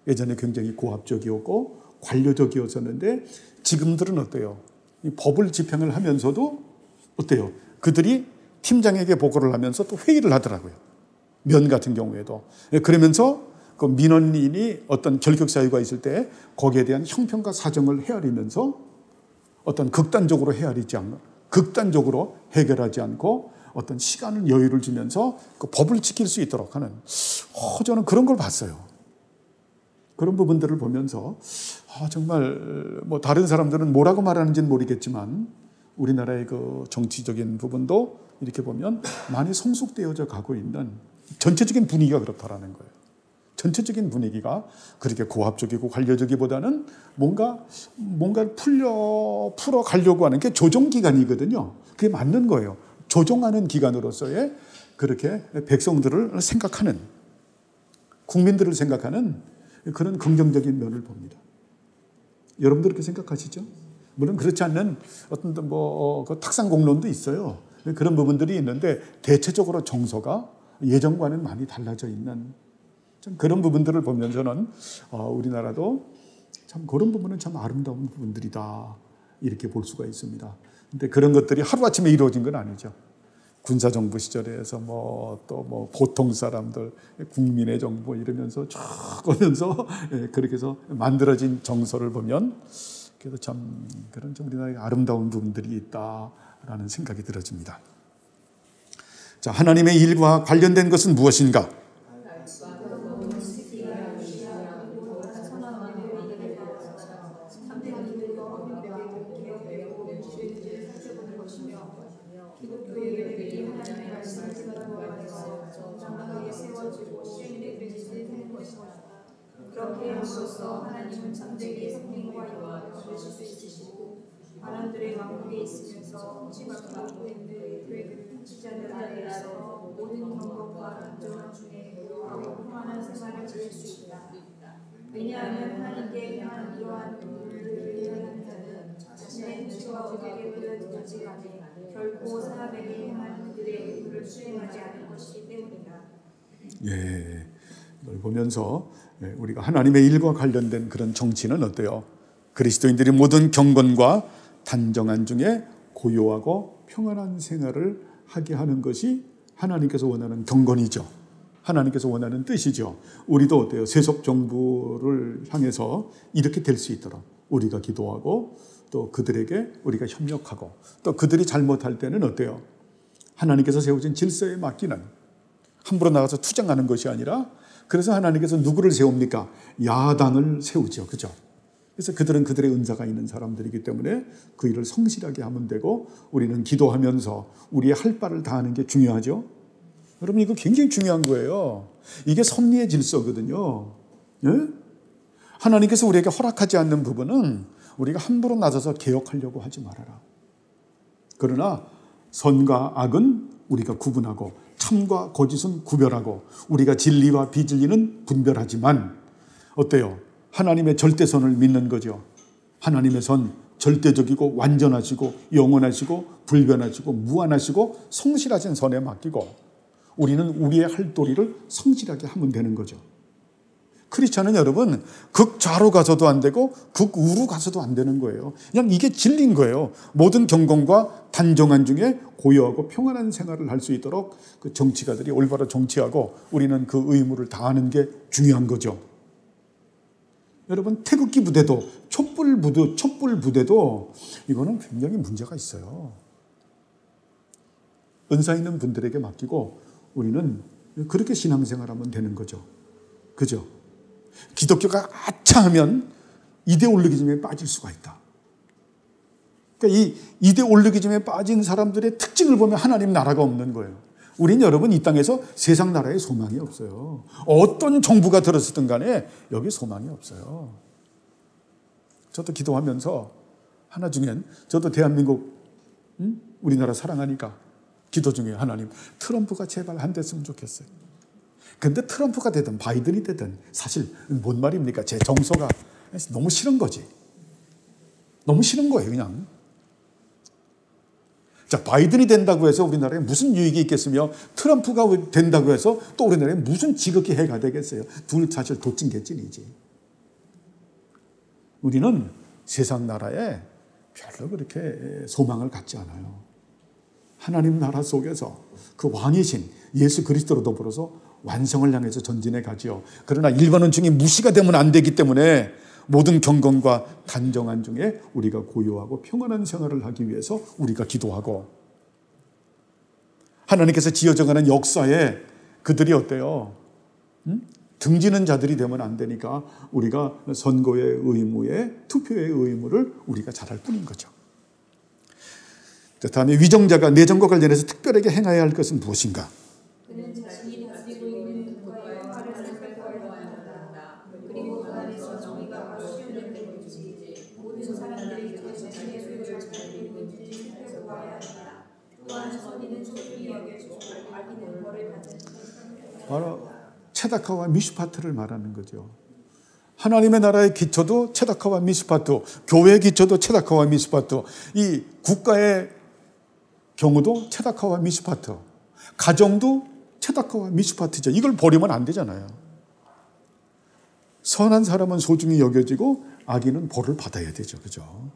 예전에 굉장히 고압적이었고 관료적이었었는데 지금들은 어때요? 이 법을 집행을 하면서도 어때요? 그들이 팀장에게 보고를 하면서 또 회의를 하더라고요. 면 같은 경우에도. 그러면서 그 민원인이 어떤 결격 사유가 있을 때 거기에 대한 형평과 사정을 헤아리면서 어떤 극단적으로 해결하지 않고 어떤 시간을 여유를 주면서 그 법을 지킬 수 있도록 하는 저는 그런 걸 봤어요. 그런 부분들을 보면서 정말 뭐 다른 사람들은 뭐라고 말하는지는 모르겠지만 우리나라의 그 정치적인 부분도 이렇게 보면 많이 성숙되어져 가고 있는 전체적인 분위기가 그렇다라는 거예요. 전체적인 분위기가 그렇게 고압적이고 관료적이보다는 뭔가를 풀어 가려고 하는 게 조정 기간이거든요. 그게 맞는 거예요. 조정하는 기간으로서의 그렇게 백성들을 생각하는, 국민들을 생각하는 그런 긍정적인 면을 봅니다. 여러분들 그렇게 생각하시죠? 물론 그렇지 않는 어떤 그 탁상 공론도 있어요. 그런 부분들이 있는데 대체적으로 정서가 예전과는 많이 달라져 있는 참 그런 부분들을 보면서는 우리나라도 참 그런 부분은 참 아름다운 부분들이다 이렇게 볼 수가 있습니다. 근데 그런 것들이 하루아침에 이루어진 건 아니죠. 군사정부 시절에서 보통 사람들, 국민의 정부 이러면서 쭉 오면서 그렇게 해서 만들어진 정서를 보면 그래도 참 그런 좀 우리나라의 아름다운 부분들이 있다라는 생각이 들어집니다. 자, 하나님의 일과 관련된 것은 무엇인가? 그렇게 함으로써 하나님은 잠재기의 생명과 영광을 주실 수 있으시고 바람들의 왕국에 있으면서 지각도 하고 있는 그의 지자들 아래에서 모든 경건과 안정함 중에 고요하고 평안한 생활을 지낼 수 있다. 왜냐하면 하나님께 향한 이러한 눈물을 흘리는 자는 자신의 눈치가 어떻게 보여지든지 간에 결코 사람에게 향한 그들의 의무를 수행하지 않을 것이기 때문이다. 예, 이걸 보면서 우리가 하나님의 일과 관련된 그런 정치는 어때요? 그리스도인들이 모든 경건과 단정한 중에 고요하고 평안한 생활을 하게 하는 것이 하나님께서 원하는 경건이죠. 하나님께서 원하는 뜻이죠. 우리도 어때요? 세속 정부를 향해서 이렇게 될 수 있도록 우리가 기도하고 또 그들에게 우리가 협력하고 또 그들이 잘못할 때는 어때요? 하나님께서 세우신 질서에 맡기는 함부로 나가서 투쟁하는 것이 아니라 그래서 하나님께서 누구를 세웁니까? 야당을 세우죠. 그죠? 그래서 그들은 그들의 은사가 있는 사람들이기 때문에 그 일을 성실하게 하면 되고 우리는 기도하면서 우리의 할 바를 다하는 게 중요하죠. 여러분 이거 굉장히 중요한 거예요. 이게 섭리의 질서거든요. 예? 하나님께서 우리에게 허락하지 않는 부분은 우리가 함부로 나서서 개혁하려고 하지 말아라. 그러나 선과 악은 우리가 구분하고 참과 거짓은 구별하고 우리가 진리와 비진리는 분별하지만 어때요? 하나님의 절대선을 믿는 거죠. 하나님의 선, 절대적이고 완전하시고 영원하시고 불변하시고 무한하시고 성실하신 선에 맡기고 우리는 우리의 할 도리를 성실하게 하면 되는 거죠. 크리스찬은 여러분 극좌로 가서도 안 되고 극우로 가서도 안 되는 거예요. 그냥 이게 진리인 거예요. 모든 경건과 단정한 중에 고요하고 평안한 생활을 할 수 있도록 그 정치가들이 올바로 정치하고 우리는 그 의무를 다하는 게 중요한 거죠. 여러분 태극기 부대도 촛불 부대도 이거는 굉장히 문제가 있어요. 은사 있는 분들에게 맡기고 우리는 그렇게 신앙생활하면 되는 거죠. 그죠? 기독교가 아차하면 이데올로기즘에 빠질 수가 있다. 그러니까 이 이데올로기즘에 빠진 사람들의 특징을 보면 하나님 나라가 없는 거예요. 우린 여러분 이 땅에서 세상 나라에 소망이 없어요. 어떤 정부가 들었든 간에 여기 소망이 없어요. 저도 기도하면서 하나 중엔 저도 대한민국 우리나라 사랑하니까 기도 중에 하나님 트럼프가 제발 안 됐으면 좋겠어요. 근데 트럼프가 되든 바이든이 되든 사실 뭔 말입니까? 제 정서가 너무 싫은 거지. 너무 싫은 거예요, 그냥. 자, 바이든이 된다고 해서 우리나라에 무슨 유익이 있겠으며 트럼프가 된다고 해서 또 우리나라에 무슨 지극히 해가 되겠어요. 둘 사실 도찐개찐이지. 우리는 세상 나라에 별로 그렇게 소망을 갖지 않아요. 하나님 나라 속에서 그 왕이신 예수 그리스도로 더불어서 완성을 향해서 전진해 가지요. 그러나 일반 원중이 무시가 되면 안 되기 때문에 모든 경건과 단정한 중에 우리가 고요하고 평안한 생활을 하기 위해서 우리가 기도하고, 하나님께서 지어져가는 역사에 그들이 어때요? 등지는 자들이 되면 안 되니까 우리가 선거의 의무에, 투표의 의무를 우리가 잘할 뿐인 거죠. 자, 다음에 위정자가 내정과 관련해서 특별하게 행해야 할 것은 무엇인가? 그는 자신이 가지고 있는 국가의 화를 살펴보아야 한다. 그리고 그 안에서 정의가 바로 실현되는지, 모든 사람들이 그 자신의 소유를 잘 알고 있는지 살펴보아야 한다. 또한 선인은 소중히 여겨지고 악인은 벌을 받는. 바로 체다카와 미슈파트를 말하는 거죠. 하나님의 나라의 기초도 체다카와 미슈파트, 교회의 기초도 체다카와 미슈파트, 이 국가의 경우도 체다카와 미슈파트, 가정도 체다카와 미슈파트죠. 이걸 버리면 안 되잖아요. 선한 사람은 소중히 여겨지고 악인은 벌을 받아야 되죠. 그죠?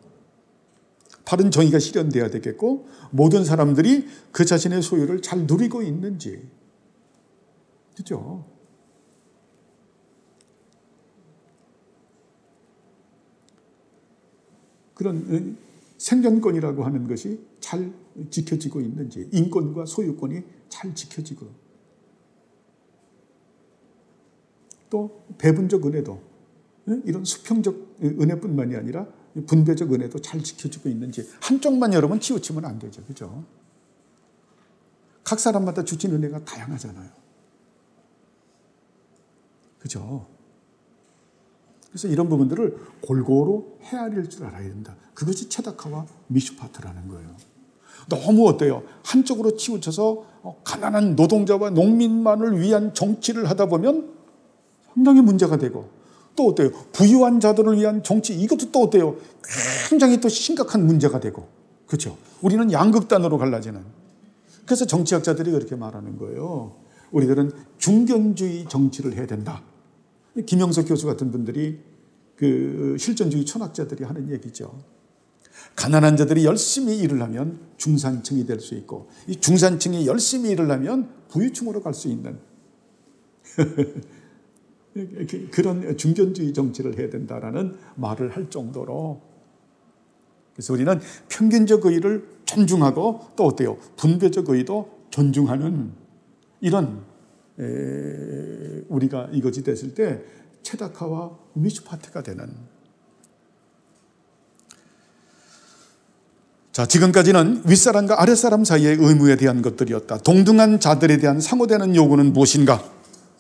바른 정의가 실현돼야 되겠고, 모든 사람들이 그 자신의 소유를 잘 누리고 있는지. 그죠? 그런 생존권이라고 하는 것이 잘 지켜지고 있는지, 인권과 소유권이 잘 지켜지고, 또 배분적 은혜도, 이런 수평적 은혜뿐만이 아니라 분배적 은혜도 잘 지켜지고 있는지, 한쪽만 여러분 치우치면 안 되죠. 그죠? 각 사람마다 주신 은혜가 다양하잖아요. 그죠? 그래서 이런 부분들을 골고루 헤아릴 줄 알아야 된다. 그것이 체다카와 미슈파트라는 거예요. 너무 어때요? 한쪽으로 치우쳐서 가난한 노동자와 농민만을 위한 정치를 하다 보면 상당히 문제가 되고, 또 어때요? 부유한 자들을 위한 정치, 이것도 또 어때요? 굉장히 또 심각한 문제가 되고, 그렇죠? 우리는 양극단으로 갈라지는. 그래서 정치학자들이 그렇게 말하는 거예요. 우리들은 중견주의 정치를 해야 된다. 김영석 교수 같은 분들이 그 실존주의 철학자들이 하는 얘기죠. 가난한 자들이 열심히 일을 하면 중산층이 될 수 있고, 이 중산층이 열심히 일을 하면 부유층으로 갈 수 있는 그런 중견주의 정치를 해야 된다라는 말을 할 정도로, 그래서 우리는 평균적 의의를 존중하고, 또 어때요? 분배적 의의도 존중하는 이런 우리가 이것이 됐을 때 체다카와 미슈파트가 되는. 자, 지금까지는 윗사람과 아랫사람 사이의 의무에 대한 것들이었다. 동등한 자들에 대한 상호되는 요구는 무엇인가?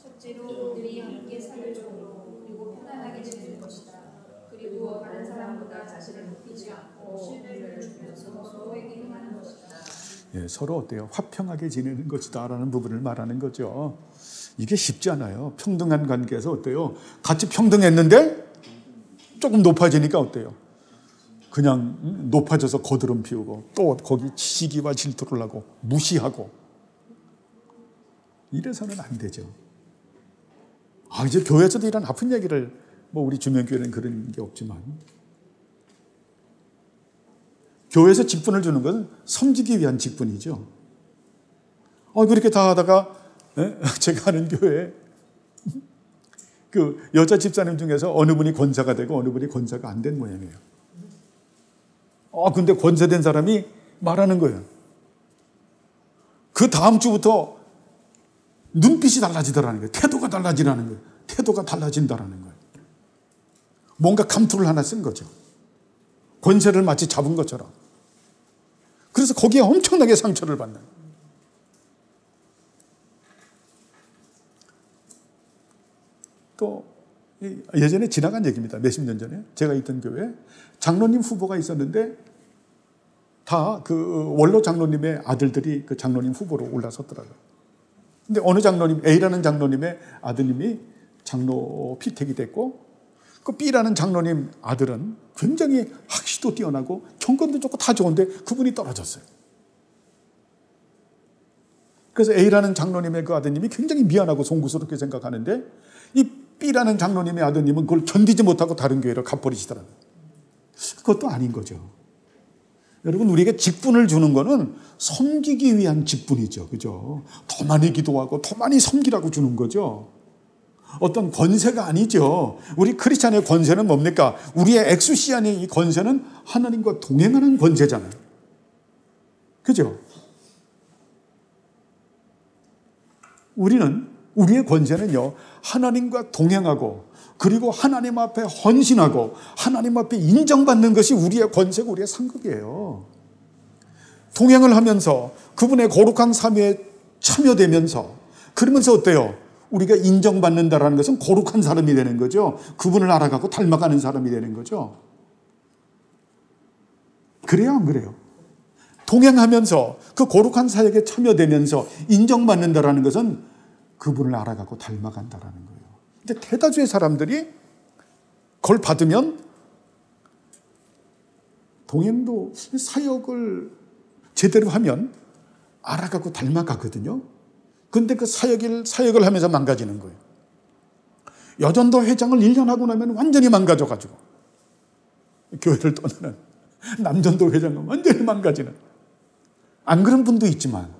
첫째로 그들이 함께 살을 정도로, 그리고 편안하게 지낼 것이다. 그리고 다른 사람보다 자신을 높이지 않고 신뢰를 주면서 서로에게 행하는 것이다. 예, 서로 어때요? 화평하게 지내는 것이다라는 부분을 말하는 거죠. 이게 쉽지 않아요. 평등한 관계에서 어때요? 같이 평등했는데 조금 높아지니까 어때요? 그냥 높아져서 거드름 피우고, 또 거기 시기와 질투를 하고 무시하고, 이래서는 안 되죠. 이제 교회에서도 이런 아픈 얘기를, 뭐 우리 주명교회는 그런 게 없지만, 교회에서 직분을 주는 것은 섬기기 위한 직분이죠. 그렇게 다 하다가 제가 아는 교회에 그 여자 집사님 중에서 어느 분이 권사가 되고 어느 분이 권사가 안 된 모양이에요. 근데 권사된 사람이 말하는 거예요. 그 다음 주부터 눈빛이 달라지더라는 거예요. 태도가 달라지라는 거예요. 태도가 달라진다라는 거예요. 뭔가 감투를 하나 쓴 거죠. 권세를 마치 잡은 것처럼. 그래서 거기에 엄청나게 상처를 받는. 또 예전에 지나간 얘기입니다. 몇십 년 전에 제가 있던 교회에 장로님 후보가 있었는데 다 그 원로 장로님의 아들들이 그 장로님 후보로 올라섰더라고요. 근데 어느 장로님, A라는 장로님의 아드님이 장로 피택이 됐고, 그 B라는 장로님 아들은 굉장히 학식도 뛰어나고 경건도 좋고 다 좋은데 그분이 떨어졌어요. 그래서 A라는 장로님의 그 아드님이 굉장히 미안하고 송구스럽게 생각하는데 이 B라는 장로님의 아드님은 그걸 견디지 못하고 다른 교회로 가버리시더라고요. 그것도 아닌 거죠. 여러분, 우리에게 직분을 주는 거는 섬기기 위한 직분이죠. 그죠? 더 많이 기도하고 더 많이 섬기라고 주는 거죠. 어떤 권세가 아니죠. 우리 크리스찬의 권세는 뭡니까? 우리의 엑수시아의 이 권세는 하나님과 동행하는 권세잖아요. 그죠? 우리의 권세는요, 하나님과 동행하고 그리고 하나님 앞에 헌신하고 하나님 앞에 인정받는 것이 우리의 권세고 우리의 상급이에요. 동행을 하면서 그분의 거룩한 삶에 참여되면서 그러면서 어때요? 우리가 인정받는다라는 것은 거룩한 사람이 되는 거죠. 그분을 알아가고 닮아가는 사람이 되는 거죠. 그래요, 안 그래요? 동행하면서 그 거룩한 사역에 참여되면서 인정받는다라는 것은 그분을 알아가고 닮아간다라는 거예요. 근데 대다수의 사람들이 그걸 받으면 동행도 사역을 제대로 하면 알아가고 닮아가거든요. 근데 그 사역을 하면서 망가지는 거예요. 여전도 회장을 1년 하고 나면 완전히 망가져가지고 교회를 떠나는 남전도 회장은 완전히 망가지는, 안 그런 분도 있지만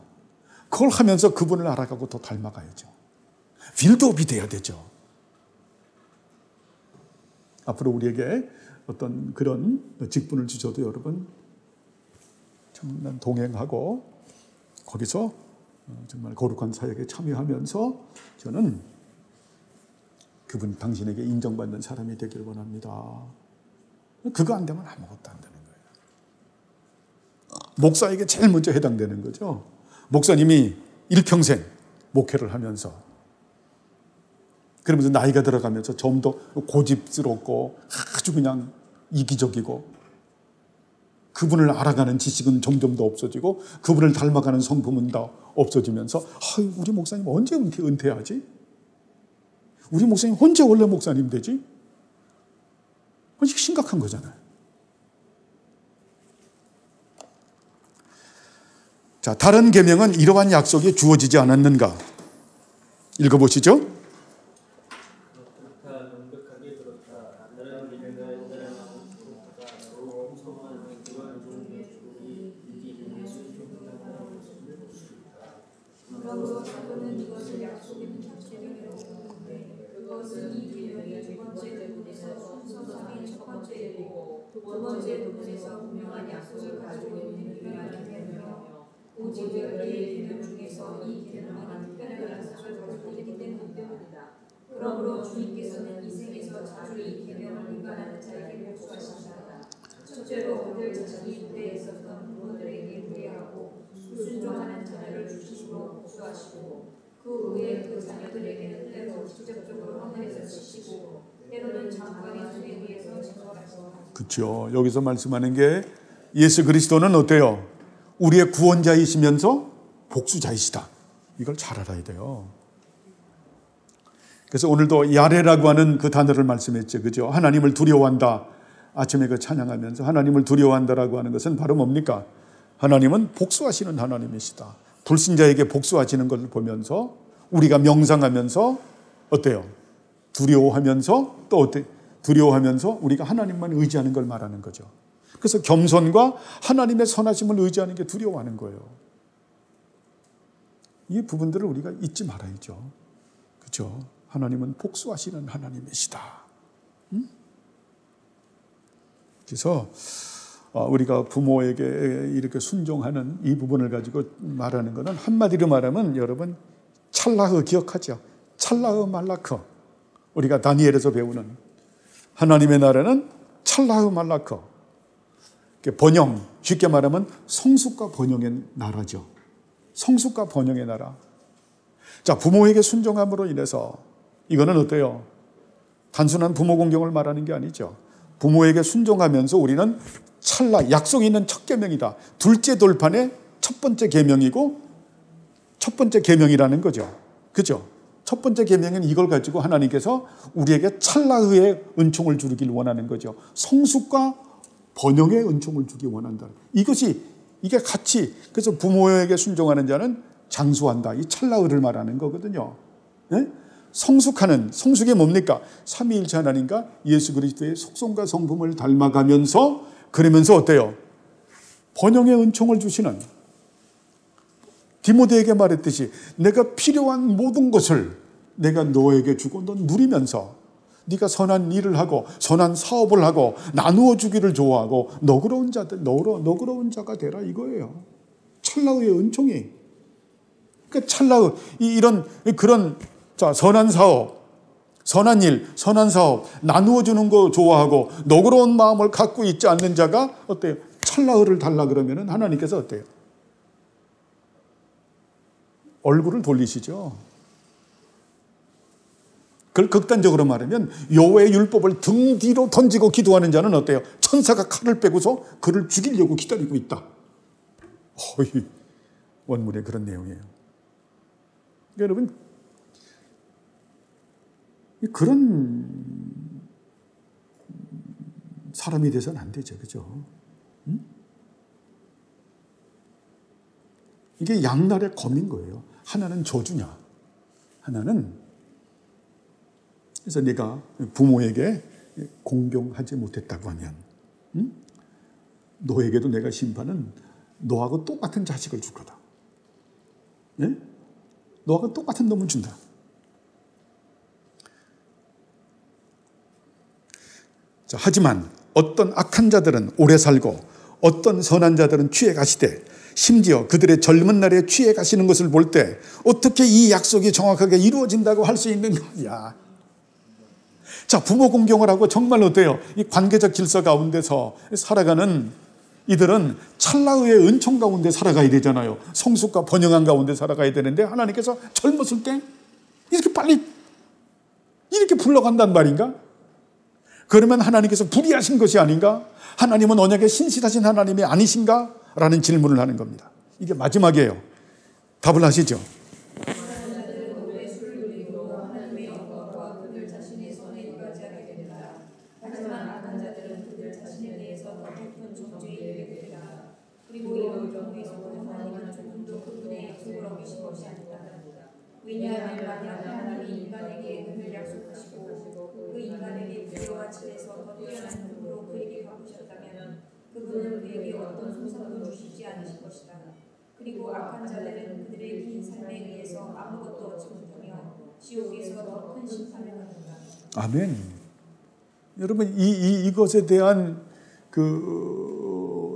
그걸 하면서 그분을 알아가고 더 닮아가야죠. 빌드업이 돼야 되죠. 앞으로 우리에게 어떤 그런 직분을 주셔도 여러분 정말 동행하고 거기서 정말 거룩한 사역에 참여하면서 저는 그분 당신에게 인정받는 사람이 되길 원합니다. 그거 안 되면 아무것도 안 되는 거예요. 목사에게 제일 먼저 해당되는 거죠. 목사님이 일평생 목회를 하면서 그러면서 나이가 들어가면서 좀 더 고집스럽고 아주 그냥 이기적이고 그분을 알아가는 지식은 점점 더 없어지고 그분을 닮아가는 성품은 더 없어지면서 우리 목사님 언제 은퇴하지? 우리 목사님 언제 원래 목사님 되지? 이게 심각한 거잖아요. 자, 다른 계명은 이러한 약속이 주어지지 않았는가? 읽어보시죠. 두 번째 부분에서 분명한 약속을 가지고 있는 유일한 계명이며 오직 이 계명 중에서 이 계명은 특별한 약속을 가지고 있기 때문이다. 그러므로 주님께서는 이 생에서 자주 이 계명을 위반하는 자에게 복수하신다. 첫째로 그들 자신이 부대에 있었던 부모들에게 무례하고 불순종하는 자녀를 주시고 복수하시고 그 후에 그 자녀들에게는 때로 직접적으로 하늘에서 치시고 때로는 장관의 손에 의해서 징벌하시고. 그렇죠. 여기서 말씀하는 게 예수 그리스도는 어때요? 우리의 구원자이시면서 복수자이시다. 이걸 잘 알아야 돼요. 그래서 오늘도 야레라고 하는 그 단어를 말씀했죠. 그죠? 하나님을 두려워한다. 아침에 그 찬양하면서 하나님을 두려워한다라고 하는 것은 바로 뭡니까? 하나님은 복수하시는 하나님이시다. 불신자에게 복수하시는 것을 보면서 우리가 명상하면서 어때요? 두려워하면서 또 어때? 두려워하면서 우리가 하나님만 의지하는 걸 말하는 거죠. 그래서 겸손과 하나님의 선하심을 의지하는 게 두려워하는 거예요. 이 부분들을 우리가 잊지 말아야죠. 그렇죠? 하나님은 복수하시는 하나님이시다. 그래서 우리가 부모에게 이렇게 순종하는 이 부분을 가지고 말하는 것은 한마디로 말하면 여러분 찰라흐 기억하죠? 찰라흐 말라크. 우리가 다니엘에서 배우는 하나님의 나라는 찰라흐 말라크. 번영, 쉽게 말하면 성숙과 번영의 나라죠. 성숙과 번영의 나라. 자, 부모에게 순종함으로 인해서 이거는 어때요? 단순한 부모 공경을 말하는 게 아니죠. 부모에게 순종하면서 우리는 찰나, 약속이 있는 첫 계명이다. 둘째 돌판의 첫 번째 계명이고 첫 번째 계명이라는 거죠. 그죠? 첫 번째 계명은 이걸 가지고 하나님께서 우리에게 찰나의 은총을 주기를 원하는 거죠. 성숙과 번영의 은총을 주기 원한다. 이게 같이, 그래서 부모에게 순종하는 자는 장수한다. 이 찰나의를 말하는 거거든요. 네? 성숙이 뭡니까? 삼위일체 하나님과 예수 그리스도의 속성과 성품을 닮아가면서, 그러면서 어때요? 번영의 은총을 주시는, 디모데에게 말했듯이 내가 필요한 모든 것을 내가 너에게 주고 넌 누리면서 네가 선한 일을 하고 선한 사업을 하고 나누어 주기를 좋아하고 너그러운 자가 되라 이거예요. 찰나의 은총이. 그러니까 찰나의 이런 그런 선한 사업, 선한 일, 선한 사업 나누어 주는 거 좋아하고 너그러운 마음을 갖고 있지 않는 자가 어때요? 찰나의를 달라 그러면은 하나님께서 어때요? 얼굴을 돌리시죠. 그걸 극단적으로 말하면 여호와의 율법을 등 뒤로 던지고 기도하는 자는 어때요? 천사가 칼을 빼고서 그를 죽이려고 기다리고 있다. 원문에 그런 내용이에요. 여러분, 그런 사람이 돼서는 안 되죠. 그죠? 응? 이게 양날의 검인 거예요. 하나는 저주냐, 하나는, 그래서 네가 부모에게 공경하지 못했다고 하면 너에게도 내가 심판은 너하고 똑같은 자식을 줄 거다. 네? 너하고 똑같은 놈을 준다. 자, 하지만 어떤 악한 자들은 오래 살고 어떤 선한 자들은 취해 가시되 심지어 그들의 젊은 날에 취해 가시는 것을 볼 때 어떻게 이 약속이 정확하게 이루어진다고 할 수 있는 거야. 자, 부모 공경을 하고 정말 어때요? 이 관계적 질서 가운데서 살아가는 이들은 찰나의 은총 가운데 살아가야 되잖아요. 성숙과 번영한 가운데 살아가야 되는데 하나님께서 젊었을 때 이렇게 빨리 이렇게 불러간단 말인가? 그러면 하나님께서 불의하신 것이 아닌가? 하나님은 언약에 신실하신 하나님이 아니신가? 라는 질문을 하는 겁니다. 이게 마지막이에요. 답을 하시죠. 왜냐하면 만약 하나님이 인간에게 은을 약속하시고 그 인간에게 부여와 질에서 더 뛰어난 힘으로 그에게 갚으셨다면 그분은 그에게 어떤 손상도 주시지 않으실 것이다. 그리고 악한 자들은 그들의 긴 삶에 의해서 아무것도 얻지 못하며 지옥에서 더 큰 심판을 받는다. 아멘. 여러분, 이것에 대한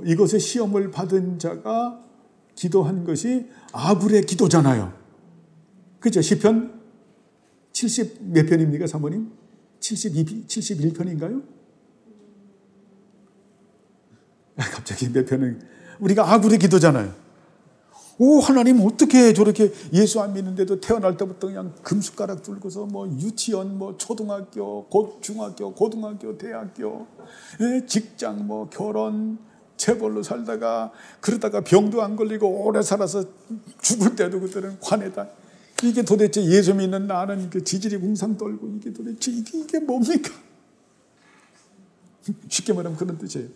이것의 시험을 받은 자가 기도한 것이 아굴의 기도잖아요. 그죠? 시편 70 몇 편입니까, 사모님? 71편인가요? 갑자기 몇 편은 우리가 아굴의 기도잖아요. 오, 하나님 어떻게 저렇게 예수 안 믿는데도 태어날 때부터 그냥 금숟가락 들고서 뭐 유치원, 뭐 초등학교, 중학교, 고등학교, 대학교, 직장, 뭐 결혼, 재벌로 살다가 그러다가 병도 안 걸리고 오래 살아서 죽을 때도 그들은 관에다 이게 도대체 예수 믿는 나는 그 지질이 궁상 떨고 이게 도대체 이게 뭡니까? 쉽게 말하면 그런 뜻이에요.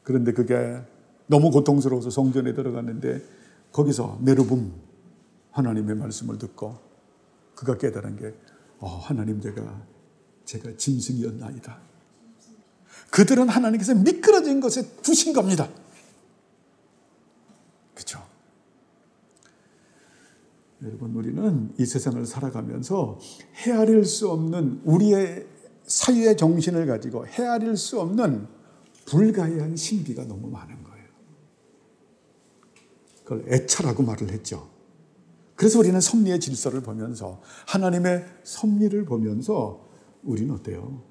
그런데 그게 너무 고통스러워서 성전에 들어갔는데 거기서 메르붐 하나님의 말씀을 듣고 그가 깨달은 게 하나님 제가 짐승이었나이다. 그들은 하나님께서 미끄러진 것에 두신 겁니다. 그렇죠? 여러분, 우리는 이 세상을 살아가면서 헤아릴 수 없는 우리의 사유의 정신을 가지고 헤아릴 수 없는 불가해한 신비가 너무 많은 거예요. 그걸 애차라고 말을 했죠. 그래서 우리는 섭리의 질서를 보면서 하나님의 섭리를 보면서 우리는 어때요?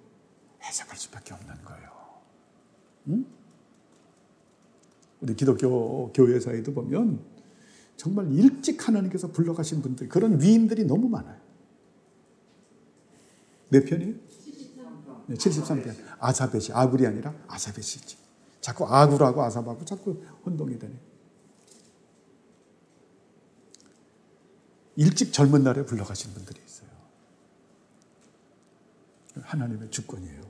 해석할 수밖에 없는 거예요. 응? 우리 기독교 교회사에도 보면 정말 일찍 하나님께서 불러가신 분들, 그런 위인들이 너무 많아요. 몇 편이에요? 73편. 73편. 아사벳이, 아굴이 아니라 아사벳이지. 자꾸 아굴하고 아사하고 자꾸 혼동이 되네. 일찍 젊은 날에 불러가신 분들이 있어요. 하나님의 주권이에요.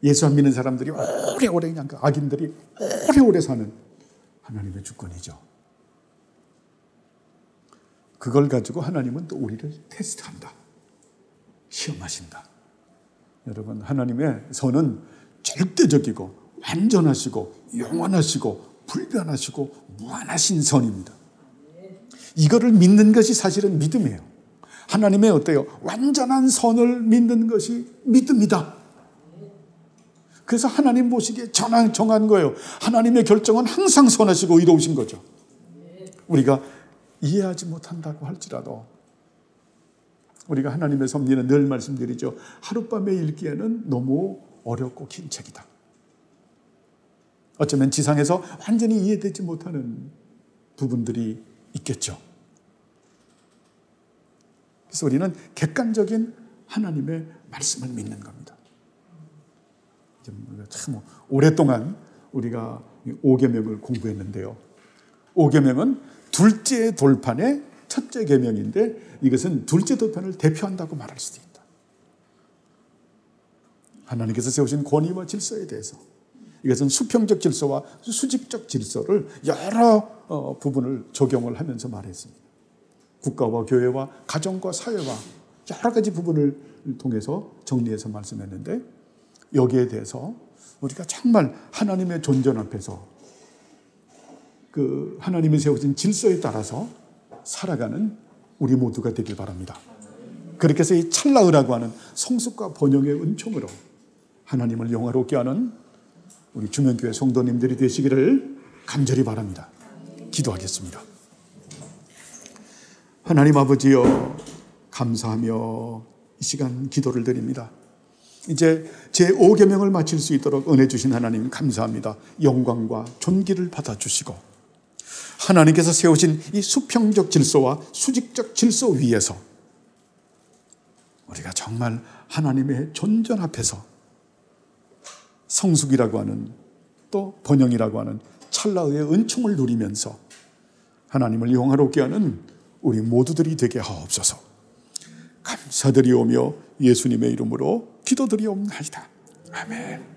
예수 안 믿는 사람들이 오래오래 그냥 그 악인들이 오래오래 사는 하나님의 주권이죠. 그걸 가지고 하나님은 또 우리를 테스트한다. 시험하신다. 여러분, 하나님의 선은 절대적이고 완전하시고 영원하시고 불변하시고 무한하신 선입니다. 이거를 믿는 것이 사실은 믿음이에요. 하나님의 어때요? 완전한 선을 믿는 것이 믿음이다. 그래서 하나님 보시기에 정한 거예요. 하나님의 결정은 항상 선하시고 의로우신 거죠. 우리가 이해하지 못한다고 할지라도 우리가 하나님의 섭리는 늘 말씀드리죠. 하룻밤에 읽기에는 너무 어렵고 긴 책이다. 어쩌면 지상에서 완전히 이해되지 못하는 부분들이 있겠죠. 그래서 우리는 객관적인 하나님의 말씀을 믿는 겁니다. 참 오랫동안 우리가 5계명을 공부했는데요. 5계명은 둘째 돌판의 첫째 계명인데 이것은 둘째 돌판을 대표한다고 말할 수도 있다. 하나님께서 세우신 권위와 질서에 대해서 이것은 수평적 질서와 수직적 질서를 여러 부분을 적용을 하면서 말했습니다. 국가와 교회와 가정과 사회와 여러 가지 부분을 통해서 정리해서 말씀했는데 여기에 대해서 우리가 정말 하나님의 존전 앞에서 그 하나님이 세우신 질서에 따라서 살아가는 우리 모두가 되길 바랍니다. 그렇게 해서 이 찰나으라고 하는 성숙과 번영의 은총으로 하나님을 영화롭게 하는 우리 주명교회 성도님들이 되시기를 간절히 바랍니다. 기도하겠습니다. 하나님 아버지여, 감사하며 이 시간 기도를 드립니다. 이제 제5계명을 마칠 수 있도록 은혜 주신 하나님 감사합니다. 영광과 존귀를 받아주시고 하나님께서 세우신 이 수평적 질서와 수직적 질서 위에서 우리가 정말 하나님의 존전 앞에서 성숙이라고 하는 또 번영이라고 하는 찰나의 은총을 누리면서 하나님을 영화롭게 하는 우리 모두들이 되게 하옵소서. 감사드리오며 예수님의 이름으로 기도드리옵나이다. 아멘.